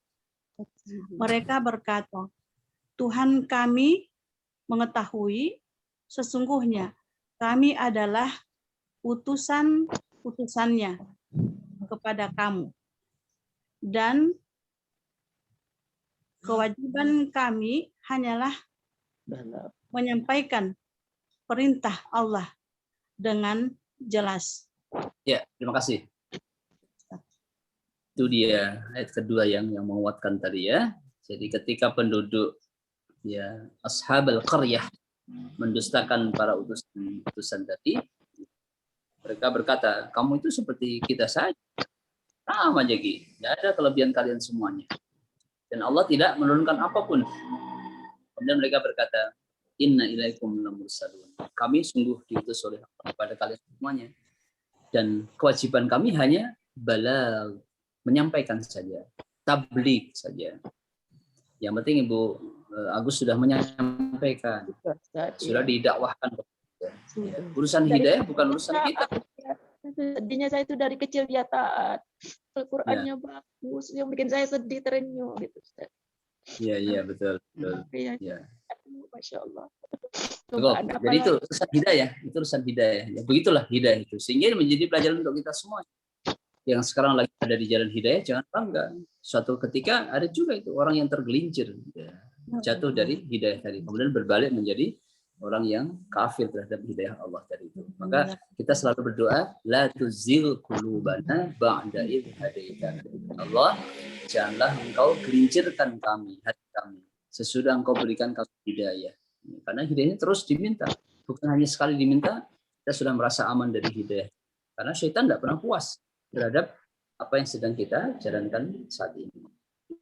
Mereka berkata, Tuhan kami mengetahui sesungguhnya kami adalah utusan-utusannya kepada kamu. Dan kewajiban kami hanyalah menyampaikan perintah Allah dengan jelas. Ya, terima kasih. Itu dia ayat kedua yang menguatkan tadi ya. Jadi ketika penduduk ya ashabul qaryah mendustakan para utusan tadi, mereka berkata, kamu itu seperti kita saja. Sama aja Ki. Tidak ada kelebihan kalian semuanya. Dan Allah tidak menurunkan apapun. Kemudian mereka berkata, inna ilaikum lamursalun. Kami sungguh diutus oleh Allah kepada kalian semuanya. Dan kewajiban kami hanya balag, menyampaikan saja, tabligh saja. Yang penting Ibu Agus sudah menyampaikan, sudah didakwahkan. Urusan hidayah bukan urusan kita. Sedihnya saya itu dari kecil dia taat. Al-Qur'annya bagus, yang bikin saya sedih terenyuh gitu. Iya, betul. Ya. Masya Allah. Jadi itu urusan hidayah, Ya, begitulah hidayah itu. Sehingga ini menjadi pelajaran untuk kita semua. Yang sekarang lagi ada di jalan hidayah, jangan bangga. Suatu ketika ada juga itu orang yang tergelincir, ya, jatuh dari hidayah tadi, kemudian berbalik menjadi orang yang kafir terhadap hidayah Allah tadi itu. Maka kita selalu berdoa, la tuzigh qulubana ba'da idh hadaitana. Allah, janganlah engkau gelincirkan kami, hati kami, sesudah engkau berikan kami hidayah. Karena hidayahnya terus diminta, bukan hanya sekali diminta, kita sudah merasa aman dari hidayah. Karena syaitan tidak pernah puas terhadap apa yang sedang kita jalankan saat ini.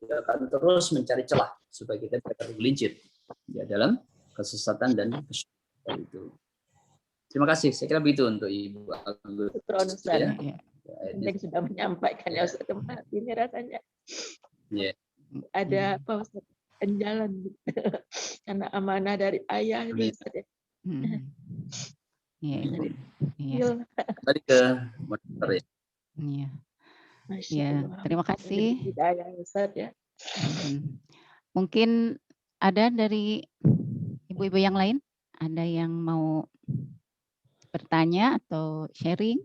Dia akan terus mencari celah supaya kita bisa tergelincir ya, dalam kesesatan dan kesyirikan itu. Terima kasih. Saya kira begitu untuk Ibu Agus. Ya. Ya. Yang sudah menyampaikan ya Ustaz. Ini rasanya ada apa Ustaz? Penjalan gitu. Karena amanah dari ayah itu Ustaz ya. Iya, Ibu. Iya. Kembali ke moderator ya. Iya. Masya Ya, Allah. terima kasih. Hidayah Ustaz ya. Mungkin ada dari ibu-ibu yang lain, ada yang mau bertanya atau sharing?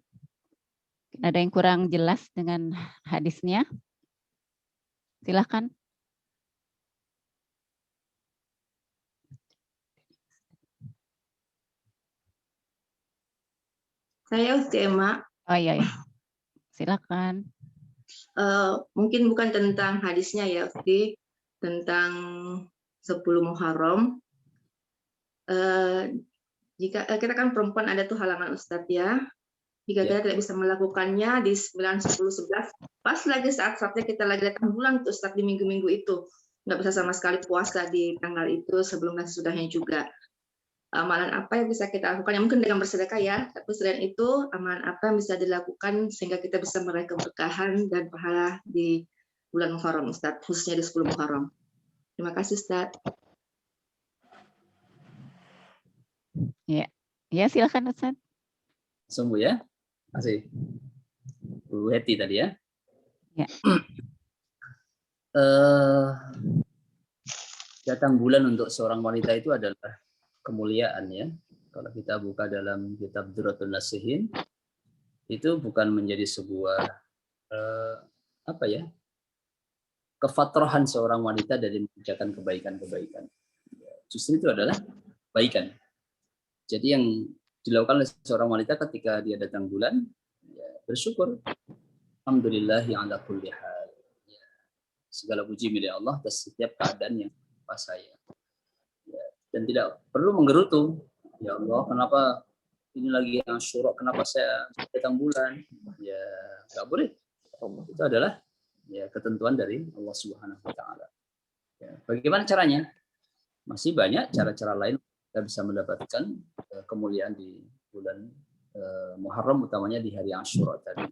Ada yang kurang jelas dengan hadisnya? Silakan. Saya Ustema. Oh iya, ya. Silakan. Mungkin bukan tentang hadisnya ya, Usti, tentang 10 Muharram. Jika kita kan perempuan ada tuh halangan Ustadz ya. Jika kita tidak bisa melakukannya di 9, 10, 11, pas lagi saat-saatnya kita lagi datang bulan tuh Ustadz di minggu-minggu itu. Nggak bisa sama sekali puasa di tanggal itu sebelum dan sesudahnya juga. Amalan apa yang bisa kita lakukan? Ya, mungkin dengan bersedekah ya, tapi selain itu amalan apa yang bisa dilakukan sehingga kita bisa meraih keberkahan dan pahala di bulan Muharram Ustadz, khususnya di 10 Muharram. Terima kasih Ustadz. Ya, ya silakan Ustaz. Langsung Bu ya. Terima kasih. Bu Heti tadi ya. Ya. Datang bulan untuk seorang wanita itu adalah kemuliaan ya. Kalau kita buka dalam kitab Durratun Nasihin, itu bukan menjadi sebuah kefatrohan seorang wanita dari mengerjakan kebaikan-kebaikan. Justru itu adalah kebaikan. Jadi yang dilakukan oleh seorang wanita ketika dia datang bulan, ya, bersyukur. Alhamdulillahi ala kulli hal. Ya, segala puji milik Allah atas setiap keadaan yang pas saya. Ya, dan tidak perlu menggerutu. Ya Allah, kenapa ini lagi yang syuruk, kenapa saya datang bulan? Ya, nggak boleh. Itu adalah ya ketentuan dari Allah Subhanahu wa taala. Ya, bagaimana caranya? Masih banyak cara-cara lain kita bisa mendapatkan kemuliaan di bulan Muharram, utamanya di hari Asyura tadi.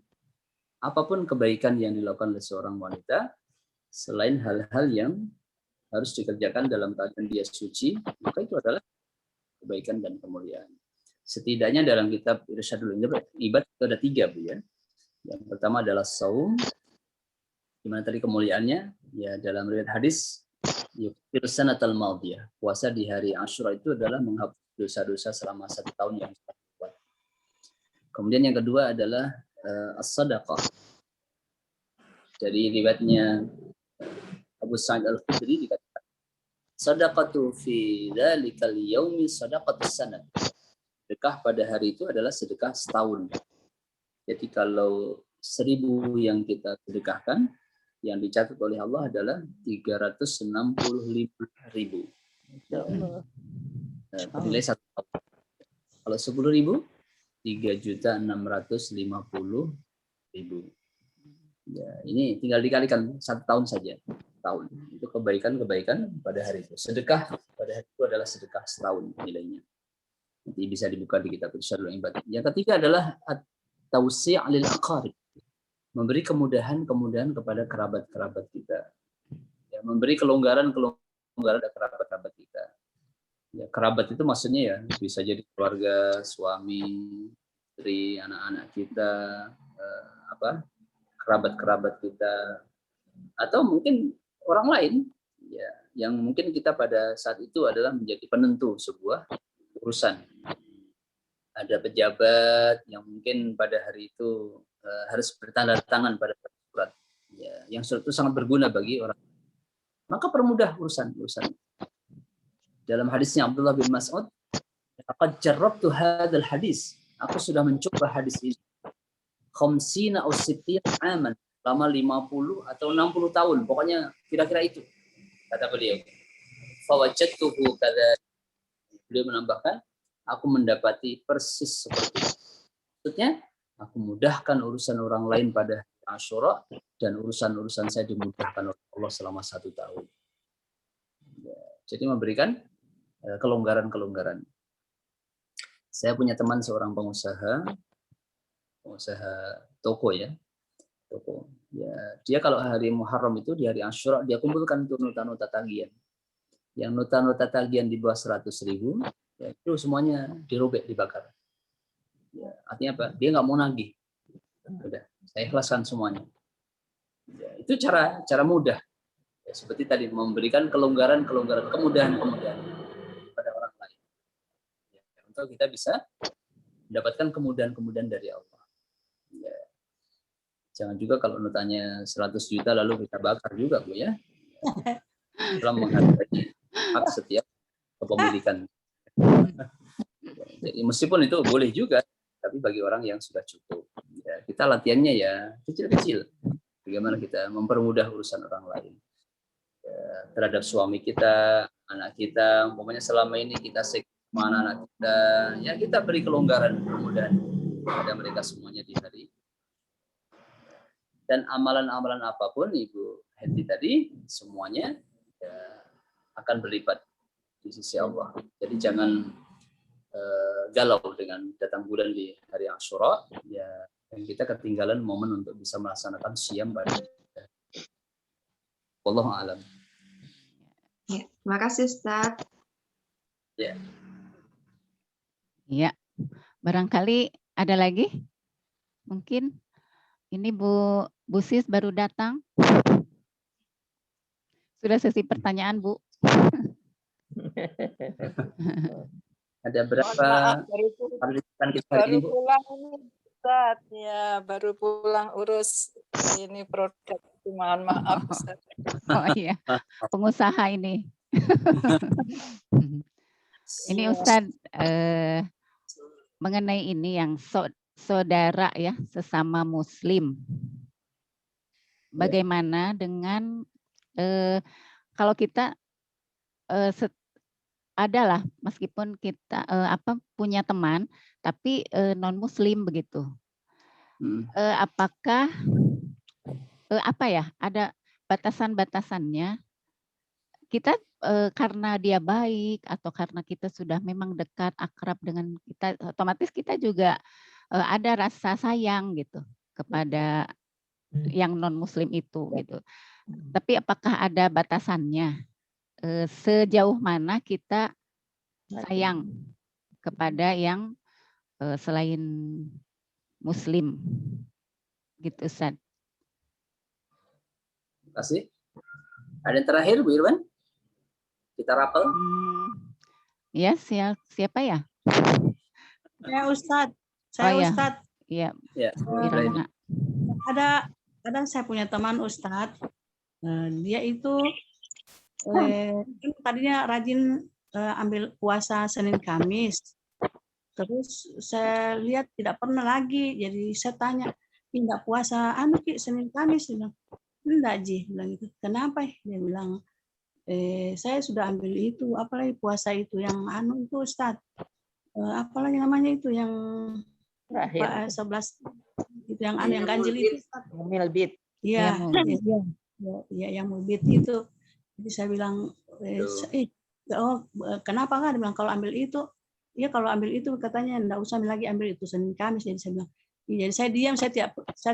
Apapun kebaikan yang dilakukan oleh seorang wanita, selain hal-hal yang harus dikerjakan dalam keadaan dia suci, maka itu adalah kebaikan dan kemuliaan. Setidaknya dalam kitab Irsyadul Ibad itu ada 3 Bu ya. Yang pertama adalah saum, di mana tadi kemuliaannya ya dalam riwayat hadis yuftir sanatal madiyah. Puasa di hari Asyura itu adalah menghapus dosa-dosa selama 1 tahun yang sudah dibuat. Kemudian yang kedua adalah as-sadaqah. Dari riwayatnya Abu Sa'id Al-Khudri dikatakan, sadaqatu fi dzalikal yaumi sadaqatus sanad. Sedekah pada hari itu adalah sedekah setahun. Jadi kalau 1000 yang kita sedekahkan, yang dicatat oleh Allah adalah 365.000. Nilai 1 tahun. Kalau 10.000, 3.650.000. Ya, ini tinggal dikalikan 1 tahun saja. Tahun. Itu kebaikan-kebaikan pada hari itu. Sedekah pada hari itu adalah sedekah setahun nilainya. Nanti bisa dibuka di kitab Irsyadul Ibad. Yang ketiga adalah at-tawsi' lil aqarib. Memberi kemudahan kepada kerabat-kerabat kita. Ya, memberi kelonggaran kepada kerabat-kerabat kita. Ya, kerabat itu maksudnya ya bisa jadi keluarga, suami, istri, anak-anak kita, kerabat-kerabat kita, atau mungkin orang lain ya yang mungkin kita pada saat itu adalah menjadi penentu sebuah urusan. Ada pejabat yang mungkin pada hari itu harus bertanda tangan pada surat, ya, yang surat itu sangat berguna bagi orang. Maka permudah urusan. Dalam hadisnya Abdullah bin Mas'ud, "Laqad jarrabtu hadzal hadis." Aku sudah mencoba hadis ini. 50 atau 60 aman, selama 50 atau 60 tahun, pokoknya kira-kira itu kata beliau. Fawajadtuhu kadza. Beliau menambahkan, aku mendapati persis seperti itu. Maksudnya, aku mudahkan urusan orang lain pada Asyura, dan urusan-urusan saya dimudahkan oleh Allah selama 1 tahun. Ya, jadi memberikan kelonggaran-kelonggaran. Saya punya teman seorang pengusaha toko ya. Toko. Ya, dia kalau hari Muharram itu di hari Asyura dia kumpulkan tuh nota-nota tagihan. Yang nota-nota tagihan di bawah 100.000, ya, itu semuanya dirobek, dibakar. Ya, artinya apa? Dia nggak mau nagih. Udah, saya ikhlaskan semuanya. Ya, itu cara mudah. Ya, seperti tadi memberikan kemudahan pada orang lain. Ya, untuk kita bisa mendapatkan kemudahan dari Allah. Ya. Jangan juga kalau notanya 100 juta lalu kita bakar juga, Bu ya. Dalam menghargai hak setiap kepemilikan. Jadi meskipun itu boleh juga, tapi bagi orang yang sudah cukup. Ya, kita latihannya ya kecil-kecil. Bagaimana kita mempermudah urusan orang lain. Ya, terhadap suami kita, anak kita, umpamanya selama ini kita sama anak kita, ya kita beri kelonggaran, kemudahan pada mereka semuanya di hari. Dan amalan-amalan apapun Ibu Henti tadi, semuanya ya, akan berlipat di sisi Allah. Jadi jangan galau dengan datang bulan di hari Asyura, ya, dan kita ketinggalan momen untuk bisa melaksanakan siam pada kita. Wallahu a'lam. Ya, terima kasih Ustaz. Ya. Iya. Barangkali ada lagi? Mungkin ini Bu Sis baru datang. Sudah sesi pertanyaan, Bu. Ada berapa partisipan kita hari ini, Bu? Pulang ini, Ustaz. Ya, baru pulang urus ini produk. Mohon maaf, Ustaz. Oh iya, pengusaha ini. Ini Ustaz, mengenai ini yang saudara ya, sesama Muslim. Bagaimana dengan kalau kita adalah meskipun kita punya teman tapi non Muslim begitu, apakah ada batasan-batasannya? Kita karena dia baik atau karena kita sudah memang dekat akrab dengan kita, otomatis kita juga ada rasa sayang gitu kepada yang non Muslim itu gitu. Tapi apakah ada batasannya? Sejauh mana kita sayang kepada yang selain Muslim, gitu Ustaz. Terima kasih. Ada yang terakhir, Bu Irwan? Kita rapel. Ya, siapa ya? Ya Ustadz, saya ya. Ustadz. Iya. Ya. Ada saya punya teman Ustadz. Dia itu tadinya rajin ambil puasa Senin Kamis. Terus saya lihat tidak pernah lagi. Jadi saya tanya, tidak puasa Senin Kamis? Dia bilang, enggak Ji, bilang gitu. Kenapa? Dia bilang, saya sudah ambil itu, apalagi puasa itu yang itu Ustadz. Apalagi namanya itu yang 11 itu yang yang ganjil itu Ustadz. Mulbit. Iya, yang mulbit itu. Jadi saya bilang, kenapa nggak? Dia bilang kalau ambil itu, ya kalau ambil itu katanya enggak usah lagi ambil itu Senin Kamis. Jadi saya bilang, jadi saya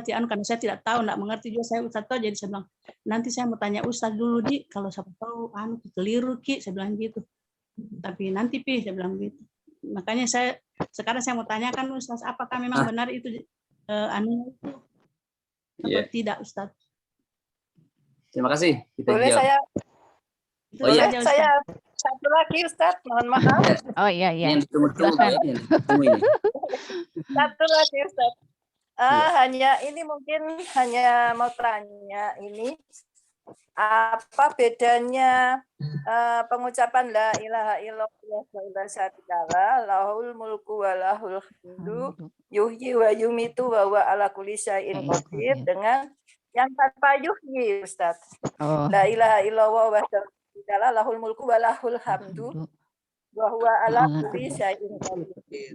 diam, karena saya tidak tahu, enggak mengerti juga saya Ustaz tahu. Jadi saya bilang, nanti saya mau tanya Ustaz dulu Di, kalau siapa tahu keliru Ki, saya bilang gitu. Tapi nanti Pi, saya bilang gitu. Makanya sekarang saya mau tanyakan Ustaz, apakah memang benar itu itu atau tidak Ustaz? Terima kasih. Boleh saya? Boleh saya satu lagi Ustaz, mohon maaf. Oh iya. Yang ditunggu-tunggu ini. Satu lagi Ustaz. Hanya ini mungkin hanya mau tanya ini, apa bedanya pengucapan la ilaha illallah wa la syarika lahul mulku wa lahul hamdu yuhyi wa yumitu wa huwa ala kulli syai'in qadir dengan yang tanpa yuhyi Ustaz. La ilaha illallah wa lahul mulku wa lahul hamdu wa huwa ala kulli syai'in qadir.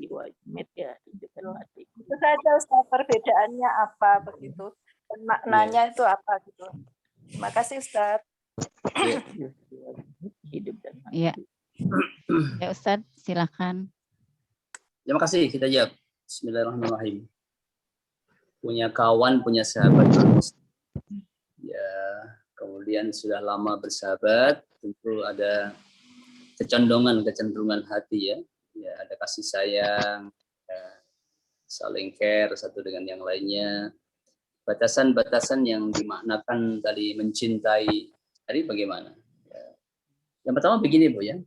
Ya, tunjukkan hati. Itu saja Ustaz, perbedaannya apa begitu dan maknanya itu apa gitu. Terima kasih Ustaz. Hidup dan mati. Iya. Ya Ustaz, silakan. Terima kasih, kita jawab. Bismillahirrahmanirrahim. Punya kawan, punya sahabat. Ya, kemudian sudah lama bersahabat, tentu ada kecenderungan hati ya. Ya, ada kasih sayang, ya, saling care satu dengan yang lainnya. Batasan-batasan yang dimaknakan tadi mencintai tadi bagaimana? Ya. Yang pertama begini Bu ya,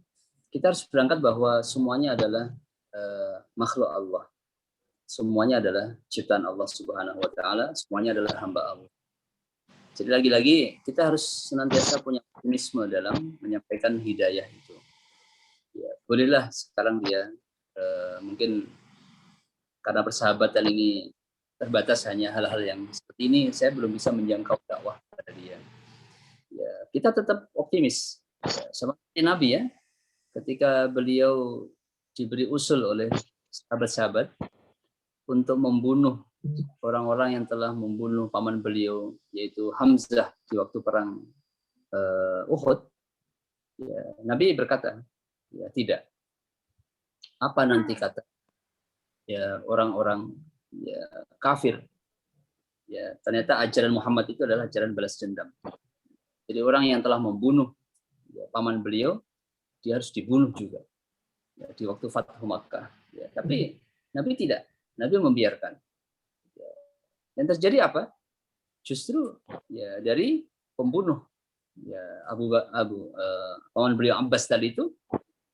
kita harus berangkat bahwa semuanya adalah makhluk Allah. Semuanya adalah ciptaan Allah Subhanahu wa taala, semuanya adalah hamba Allah. Jadi lagi-lagi kita harus senantiasa punya optimisme dalam menyampaikan hidayah itu. Ya, bolehlah sekarang dia mungkin karena persahabatan ini terbatas hanya hal-hal yang seperti ini, saya belum bisa menjangkau dakwah pada dia. Ya, kita tetap optimis. Ya, seperti Nabi ya, ketika beliau diberi usul oleh sahabat-sahabat untuk membunuh orang-orang yang telah membunuh paman beliau, yaitu Hamzah di waktu perang Uhud. Ya, Nabi berkata, ya tidak. Apa nanti kata ya orang-orang ya kafir? Ya, ternyata ajaran Muhammad itu adalah ajaran balas dendam. Jadi orang yang telah membunuh ya, paman beliau, dia harus dibunuh juga. Ya, di waktu Fathu Makkah. Ya, tapi Nabi tidak. Nabi membiarkan. Ya. Yang terjadi apa? Justru ya dari pembunuh ya paman beliau Abbas tadi itu,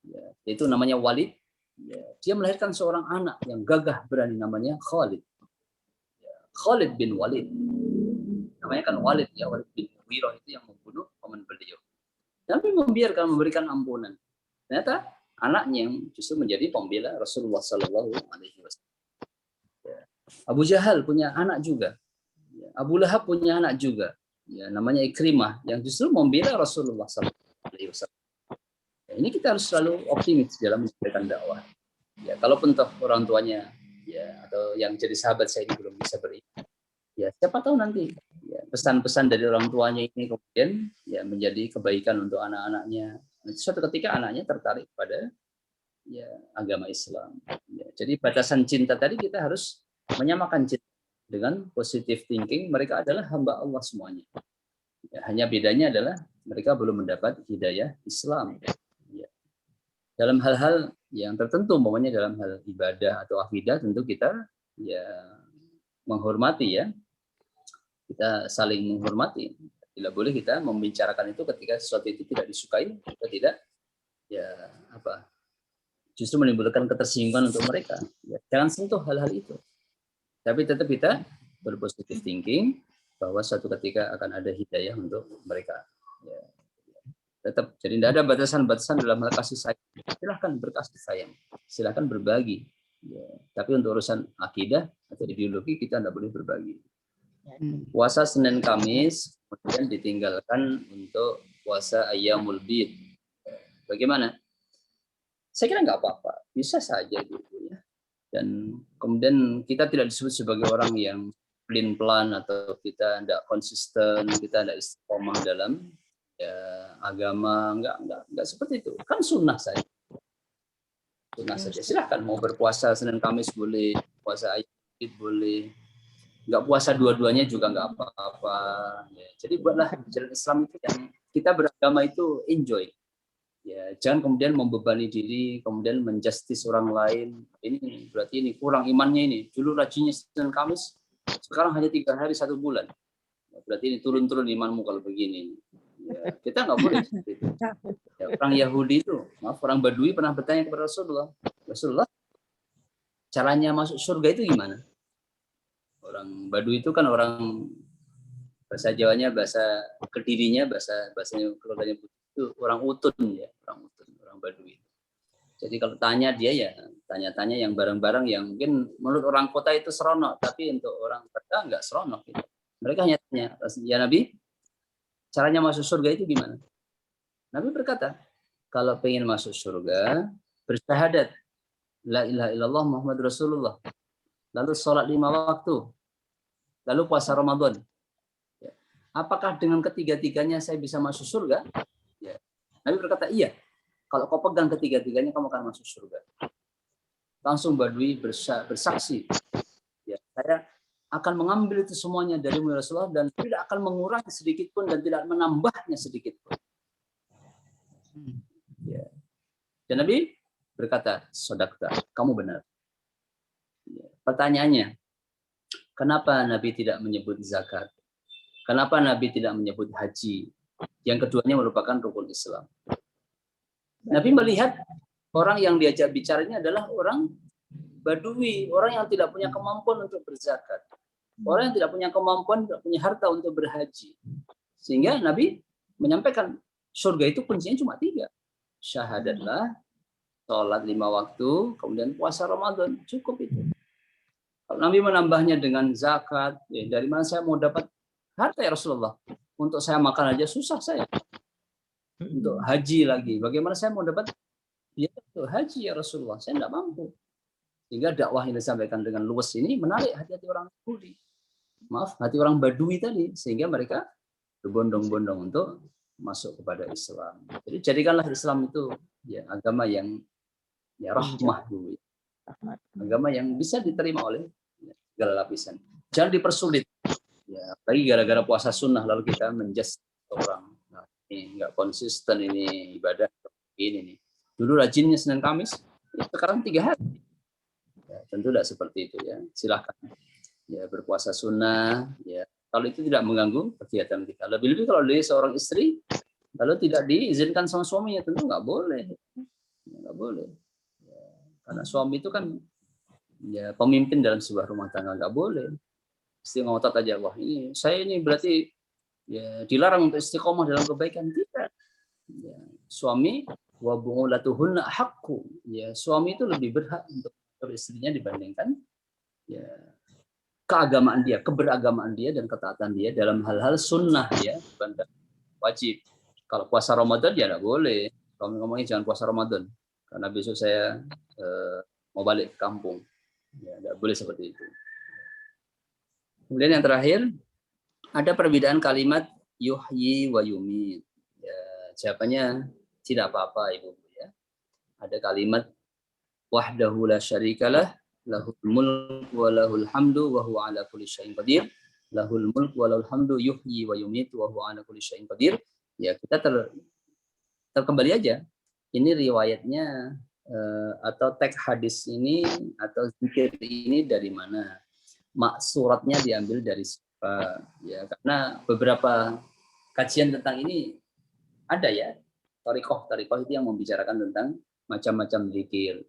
ya, itu namanya Walid. Ya, dia melahirkan seorang anak yang gagah berani namanya Khalid. Ya, Khalid bin Walid. Namanya kan Walid ya, Walid bin Mughirah itu yang membunuh paman beliau. Nabi membiarkan, memberikan ampunan. Ternyata anaknya yang justru menjadi pembela Rasulullah Sallallahu Alaihi Wasallam. Abu Jahal punya anak juga. Abu Lahab punya anak juga. Ya, namanya Ikrimah yang justru membela Rasulullah Sallallahu Alaihi Wasallam. Ya, ini kita harus selalu optimis dalam menyampaikan dakwah. Ya, kalaupun toh orang tuanya ya atau yang jadi sahabat saya ini belum bisa beriman, ya siapa tahu nanti ya, pesan-pesan dari orang tuanya ini kemudian ya menjadi kebaikan untuk anak-anaknya. Suatu ketika anaknya tertarik pada ya agama Islam. Ya, jadi batasan cinta tadi kita harus menyamakan cinta dengan positive thinking. Mereka adalah hamba Allah semuanya. Ya, hanya bedanya adalah mereka belum mendapat hidayah Islam. Ya. Dalam hal-hal yang tertentu, umpamanya dalam hal ibadah atau akidah, tentu kita ya menghormati ya. Kita saling menghormati. Tidak boleh kita membicarakan itu ketika sesuatu itu tidak disukai, kita tidak ya apa? Justru menimbulkan ketersinggungan untuk mereka. Ya, jangan sentuh hal-hal itu. Tapi tetap kita berpositif thinking bahwa suatu ketika akan ada hidayah untuk mereka. Ya. Tetap, jadi tidak ada batasan-batasan dalam hal kasih sayang. Silahkan berkasih sayang, silahkan berbagi. Ya. Tapi untuk urusan akidah atau ideologi kita tidak boleh berbagi. Puasa Senin Kamis kemudian ditinggalkan untuk puasa Ayyamul Bid. Bagaimana? Saya kira nggak apa-apa, bisa saja gitu ya. Dan kemudian kita tidak disebut sebagai orang yang pelin-pelan atau kita tidak konsisten, kita tidak istiqomah dalam ya, agama, enggak seperti itu. Kan sunnah saja. Sunnah saja. Silahkan mau berpuasa Senin Kamis boleh, puasa Ayyamul boleh, nggak puasa dua-duanya juga nggak apa-apa. Ya, jadi buatlah jalan Islam itu yang kita beragama itu enjoy. Ya, jangan kemudian membebani diri, kemudian menjustis orang lain. Ini berarti ini kurang imannya ini. Dulu rajinnya Senin Kamis, sekarang hanya 3 hari 1 bulan. Berarti ini turun-turun imanmu kalau begini. Ya, kita nggak boleh seperti itu. Ya, orang Yahudi itu, orang Badui pernah bertanya kepada Rasulullah, caranya masuk surga itu gimana? Orang Badui itu kan orang bahasa Jawanya, bahasa Kedirinya, bahasanya keluarganya itu orang utun ya, orang Badui. Jadi kalau tanya dia ya tanya-tanya yang barang-barang yang mungkin menurut orang kota itu seronok, tapi untuk orang kota nggak seronok. Gitu. Mereka hanya tanya, ya Nabi, caranya masuk surga itu gimana? Nabi berkata, kalau pengen masuk surga, bersyahadat la ilaha illallah Muhammad Rasulullah, lalu sholat 5 waktu, lalu puasa Ramadan. Ya. Apakah dengan ketiga-tiganya saya bisa masuk surga? Ya. Nabi berkata, iya. Kalau kau pegang ketiga-tiganya, kamu akan masuk surga. Langsung Badui bersaksi, ya, saya akan mengambil itu semuanya dari Rasulullah dan tidak akan mengurangi sedikit pun dan tidak menambahnya sedikit pun. Ya. Dan Nabi berkata, sodakta, kamu benar. Ya. Pertanyaannya, kenapa Nabi tidak menyebut zakat? Kenapa Nabi tidak menyebut haji? Yang keduanya merupakan rukun Islam. Nabi melihat orang yang diajak bicara ini adalah orang Badui, orang yang tidak punya kemampuan untuk berzakat, orang yang tidak punya kemampuan, tidak punya harta untuk berhaji. Sehingga Nabi menyampaikan surga itu kuncinya cuma 3. Syahadatlah, sholat 5 waktu, kemudian puasa Ramadan, cukup itu. Kalau Nabi menambahnya dengan zakat, ya, dari mana saya mau dapat harta ya Rasulullah? Untuk saya makan aja susah saya. Untuk haji lagi, bagaimana saya mau dapat ya, untuk haji ya Rasulullah? Saya tidak mampu. Sehingga dakwah yang disampaikan dengan luwes ini menarik hati-hati orang Yahudi. Maaf, hati orang Badui tadi, sehingga mereka berbondong-bondong untuk masuk kepada Islam. Jadi jadikanlah Islam itu ya agama yang ya rahmah dulu. Agama yang bisa diterima oleh segala lapisan. Jangan dipersulit. Ya, lagi gara-gara puasa sunnah lalu kita menjudge orang. Nah, ini nggak konsisten ini ibadah ini nih. Dulu rajinnya Senin Kamis, sekarang 3 hari. Ya, tentu tidak seperti itu ya. Silakan ya berpuasa sunnah ya. Kalau itu tidak mengganggu kegiatan kita. Lebih-lebih kalau dia seorang istri, lalu tidak diizinkan sama suaminya, tentu nggak boleh. Nggak boleh. Ya, karena suami itu kan ya pemimpin dalam sebuah rumah tangga, nggak boleh. Istri ngotot aja, wah ini saya ini berarti ya dilarang untuk istiqomah dalam kebaikan. Tidak. Ya, suami wa bu'ulatuhunna haqqu. Ya, suami itu lebih berhak untuk istrinya dibandingkan ya keagamaan dia, keberagamaan dia dan ketaatan dia dalam hal-hal sunnah ya, bukan wajib. Kalau puasa Ramadan ya tidak boleh. Kalau ngomongnya jangan puasa Ramadan karena besok saya mau balik ke kampung. Ya, tidak boleh seperti itu. Kemudian yang terakhir ada perbedaan kalimat yuhyi wa yumit. Ya, jawabannya tidak apa-apa Ibu ya. Ada kalimat wahdahu la syarikalah lahul mulk wa lahul hamdu wa huwa ala kulli syai'in qadir. Lahul mulk wa lahul hamdu yuhyi wa yumitu wa huwa ala kulli syai'in qadir. Ya, kita terkembali aja. Ini riwayatnya atau teks hadis ini atau zikir ini dari mana? Maksuratnya diambil dari siapa? Ya, karena beberapa kajian tentang ini ada ya. Thariqah itu yang membicarakan tentang macam-macam zikir.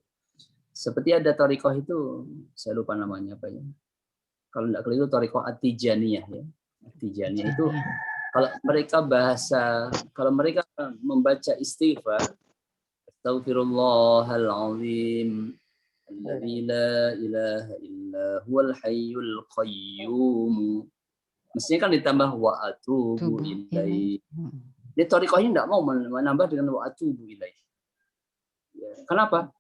Seperti ada thariqah itu, saya lupa namanya apa ya. Kalau tidak keliru thariqah At-Tijaniyah ya. At-Tijaniyah itu kalau mereka membaca istighfar, Astaghfirullahalazim, alladzi la ilaha illa huwal hayyul qayyum. Mestinya kan ditambah wa atubu ilaihi. Jadi thariqah ini tidak mau menambah dengan wa atubu ilaihi. Ya, kenapa?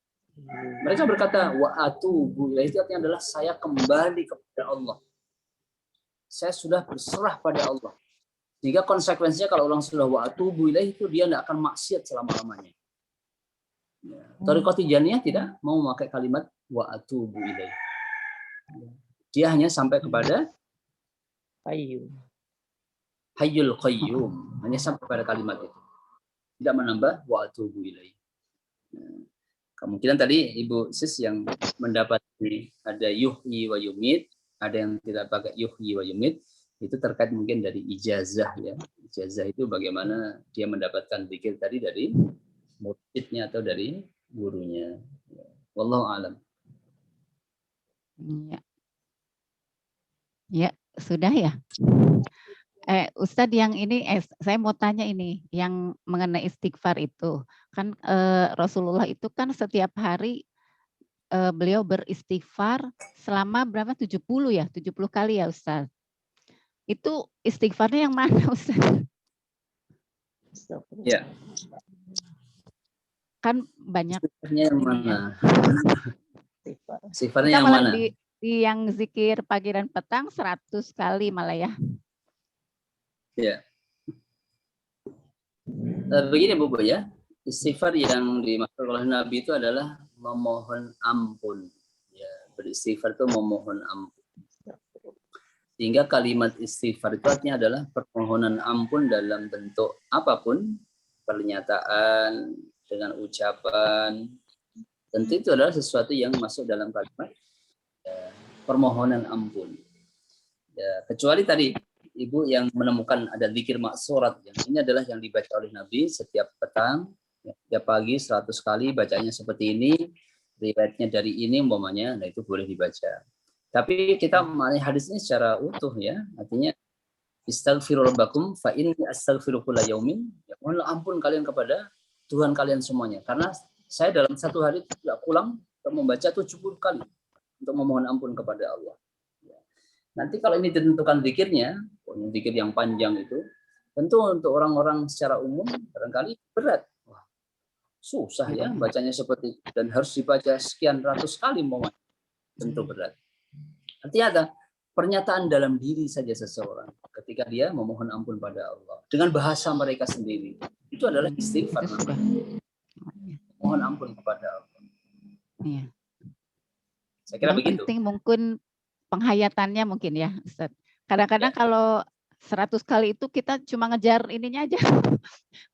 Mereka berkata wa atubu ilaihi itu artinya adalah saya kembali kepada Allah. Saya sudah berserah pada Allah. Sehingga konsekuensinya kalau orang sudah wa atubu ilaihi itu dia tidak akan maksiat selama-lamanya. Ya. Thariqah Tijaniyah tidak mau memakai kalimat wa atubu ilaihi. Dia hanya sampai kepada hayyul qayyum, hanya sampai pada kalimat itu. Tidak menambah wa atubu ilaihi. Nah, kemungkinan tadi Ibu Sis yang mendapat ada yuhyi wa yumit, ada yang tidak pakai yuhyi wa yumit, itu terkait mungkin dari ijazah ya. Ijazah itu bagaimana dia mendapatkan zikir tadi dari muridnya atau dari gurunya. Wallahu a'lam. Ya. Ya, sudah ya. Ustadz yang ini saya mau tanya ini yang mengenai istighfar itu. Kan Rasulullah itu kan setiap hari beliau beristighfar selama berapa? 70 ya? 70 kali ya Ustadz. Itu istighfarnya yang mana Ustadz? Ya. kan banyak Sifatnya yang mana? Sifatnya kita yang malah mana? di yang zikir pagi dan petang 100 kali malah ya. Ya. Begini Bu ya, istighfar yang dimaksud oleh Nabi itu adalah memohon ampun. Ya, beristighfar itu memohon ampun. Sehingga kalimat istighfar itu artinya adalah permohonan ampun dalam bentuk apapun, pernyataan, dengan ucapan. Tentu itu adalah sesuatu yang masuk dalam kalimat permohonan ampun. Ya, kecuali tadi Ibu yang menemukan ada zikir maksurat, yang ini adalah yang dibaca oleh Nabi setiap petang, setiap pagi 100 kali bacanya seperti ini, riwayatnya dari ini umpamanya, nah itu boleh dibaca. Tapi kita memahami hadis ini secara utuh ya, artinya istaghfiru rabbakum fa inni astaghfiru kulla yaumin, ya mohonlah ampun kalian kepada Tuhan kalian semuanya, karena saya dalam satu hari tidak pulang untuk membaca 70 kali untuk memohon ampun kepada Allah. Nanti kalau ini ditentukan zikirnya, zikir yang panjang itu, tentu untuk orang-orang secara umum barangkali berat. Wah, susah ya bacanya seperti itu, dan harus dibaca sekian ratus kali umpamanya, tentu berat. Artinya ada pernyataan dalam diri saja seseorang ketika dia memohon ampun pada Allah dengan bahasa mereka sendiri, itu adalah istighfar. Mohon ampun kepada Allah. Iya. Saya kira yang begitu. penting mungkin penghayatannya mungkin ya Ustaz. Kadang-kadang kalau 100 kali itu kita cuma ngejar ininya aja,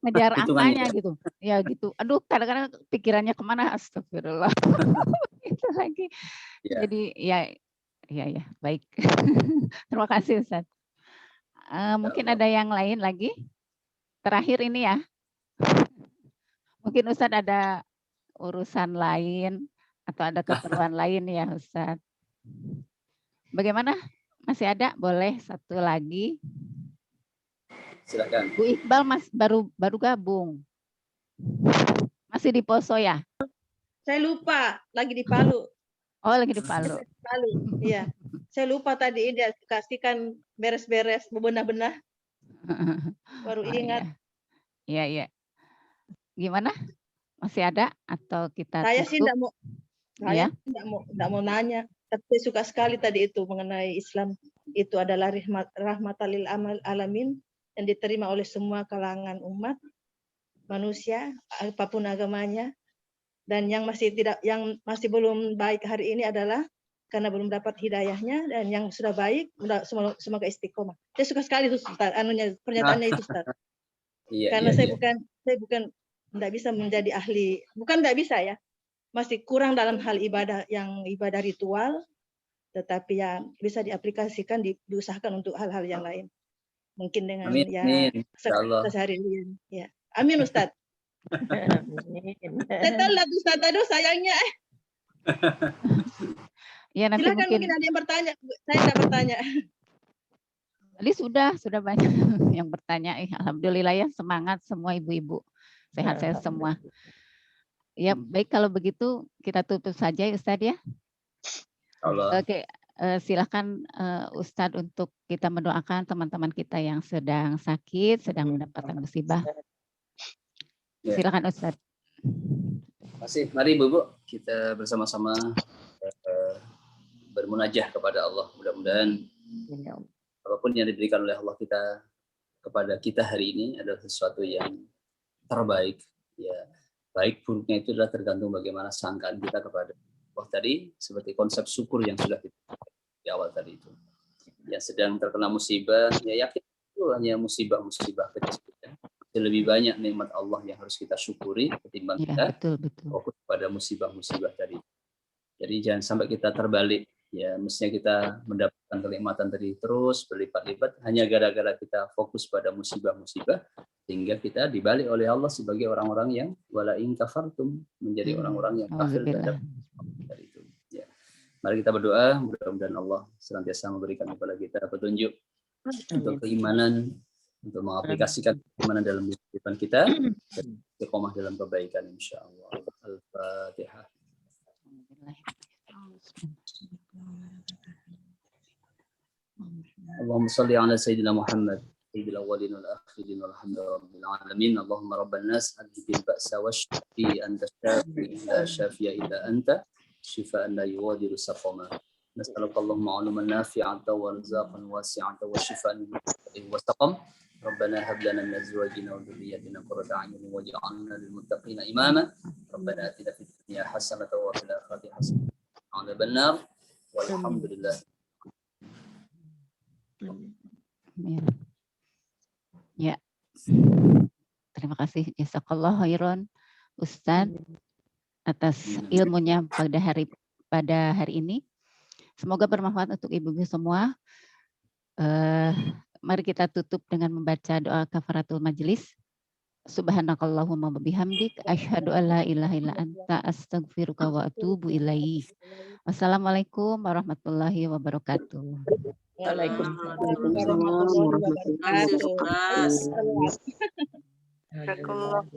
ngejar angkanya gitu. Ya gitu. Aduh, kadang-kadang pikirannya kemana? Astagfirullah. Itu lagi. Ya. Jadi ya baik. Terima kasih Ustaz. Mungkin ada yang lain lagi. Terakhir ini ya. Mungkin Ustaz ada urusan lain atau ada keperluan lain ya Ustaz. Bagaimana? Masih ada? Boleh satu lagi. Silakan. Bu Iqbal baru gabung. Masih di Poso ya? Saya lupa, lagi di Palu. Oh, lagi di Palu. Palu, iya. Saya lupa tadi dia kasihkan beres-beres, bebenah-benah. Baru ingat. Iya. Gimana? Masih ada atau kita Saya tutup? sih enggak mau nanya. Tapi saya suka sekali tadi itu mengenai Islam. Itu adalah rahmatan lil alamin yang diterima oleh semua kalangan umat manusia, apapun agamanya. Dan yang masih belum baik hari ini adalah karena belum dapat hidayahnya, dan yang sudah baik semoga istiqomah. Saya suka sekali itu Ustaz, pernyataannya itu Ustaz. Karena saya bukan tidak bisa menjadi ahli, bukan tidak bisa ya, masih kurang dalam hal ibadah ritual, tetapi yang bisa diaplikasikan, diusahakan untuk hal-hal yang lain. Mungkin dengan sehari-hari. Ya. Amin Ustaz. Saya tahu lah Ustaz, aduh sayangnya. Ya, nanti silakan mungkin ada yang bertanya. Saya tidak bertanya. Tadi sudah banyak yang bertanya. Alhamdulillah ya, semangat semua ibu-ibu. Sehat-sehat semua. Ya, baik kalau begitu kita tutup saja Ustaz ya. Allah. Oke, silakan Ustadz untuk kita mendoakan teman-teman kita yang sedang sakit, sedang mendapatkan musibah. Silakan Ustadz. Terima kasih. Mari Bu, kita bersama-sama bermunajah kepada Allah. Mudah-mudahan apapun yang diberikan oleh Allah kepada kita hari ini adalah sesuatu yang terbaik. Ya, baik buruknya itu adalah tergantung bagaimana sangkaan kita kepada Allah tadi, seperti konsep syukur yang sudah kita di awal tadi itu. Yang sedang terkena musibah, ya yakin itu hanya musibah-musibah kecil. Lebih banyak nikmat Allah yang harus kita syukuri ketimbang kita fokus pada musibah-musibah tadi. Jadi jangan sampai kita terbalik. Ya, mestinya kita mendapatkan kenikmatan tadi terus berlipat-lipat hanya gara-gara kita fokus pada musibah-musibah, sehingga kita dibalik oleh Allah sebagai orang-orang yang wala in kafartum, menjadi orang-orang yang kafir terhadap itu. Ya. Mari kita berdoa, mudah-mudahan Allah senantiasa memberikan kepada kita petunjuk untuk keimanan, untuk mengaplikasikan keimanan dalam kehidupan kita, dan istiqomah dalam kebaikan insyaallah. Al-Fatihah. Allahumma shalli ala sayyidina Muhammad سيد الأولين والآخرين والحمد لله رب العالمين. اللهم رب الناس أذهب البأس واشفي أنت الشافي لا شافي إلا أنت شفاء لا يغادر سقما. نسألك اللهم علما نافعا ورزاقا واسعا وشفاء وسقم. ربنا هب لنا من أزواجنا وذرياتنا قرة أعين واجعلنا للمتقين إماما. ربنا آتنا في الدنيا حسنة وفي الآخرة حسنة وقنا عذاب النار والحمد لله. Ya. Terima kasih jazakallah khairan Ustadz atas ilmunya pada hari ini. Semoga bermanfaat untuk ibu-ibu semua. Mari kita tutup dengan membaca doa kafaratul majelis. Subhanakallahumma wa bihamdik asyhadu an la ilaha illa anta astaghfiruka wa atubu ilaik. Wassalamualaikum warahmatullahi wabarakatuh. Waalaikumsalam warahmatullahi wabarakatuh.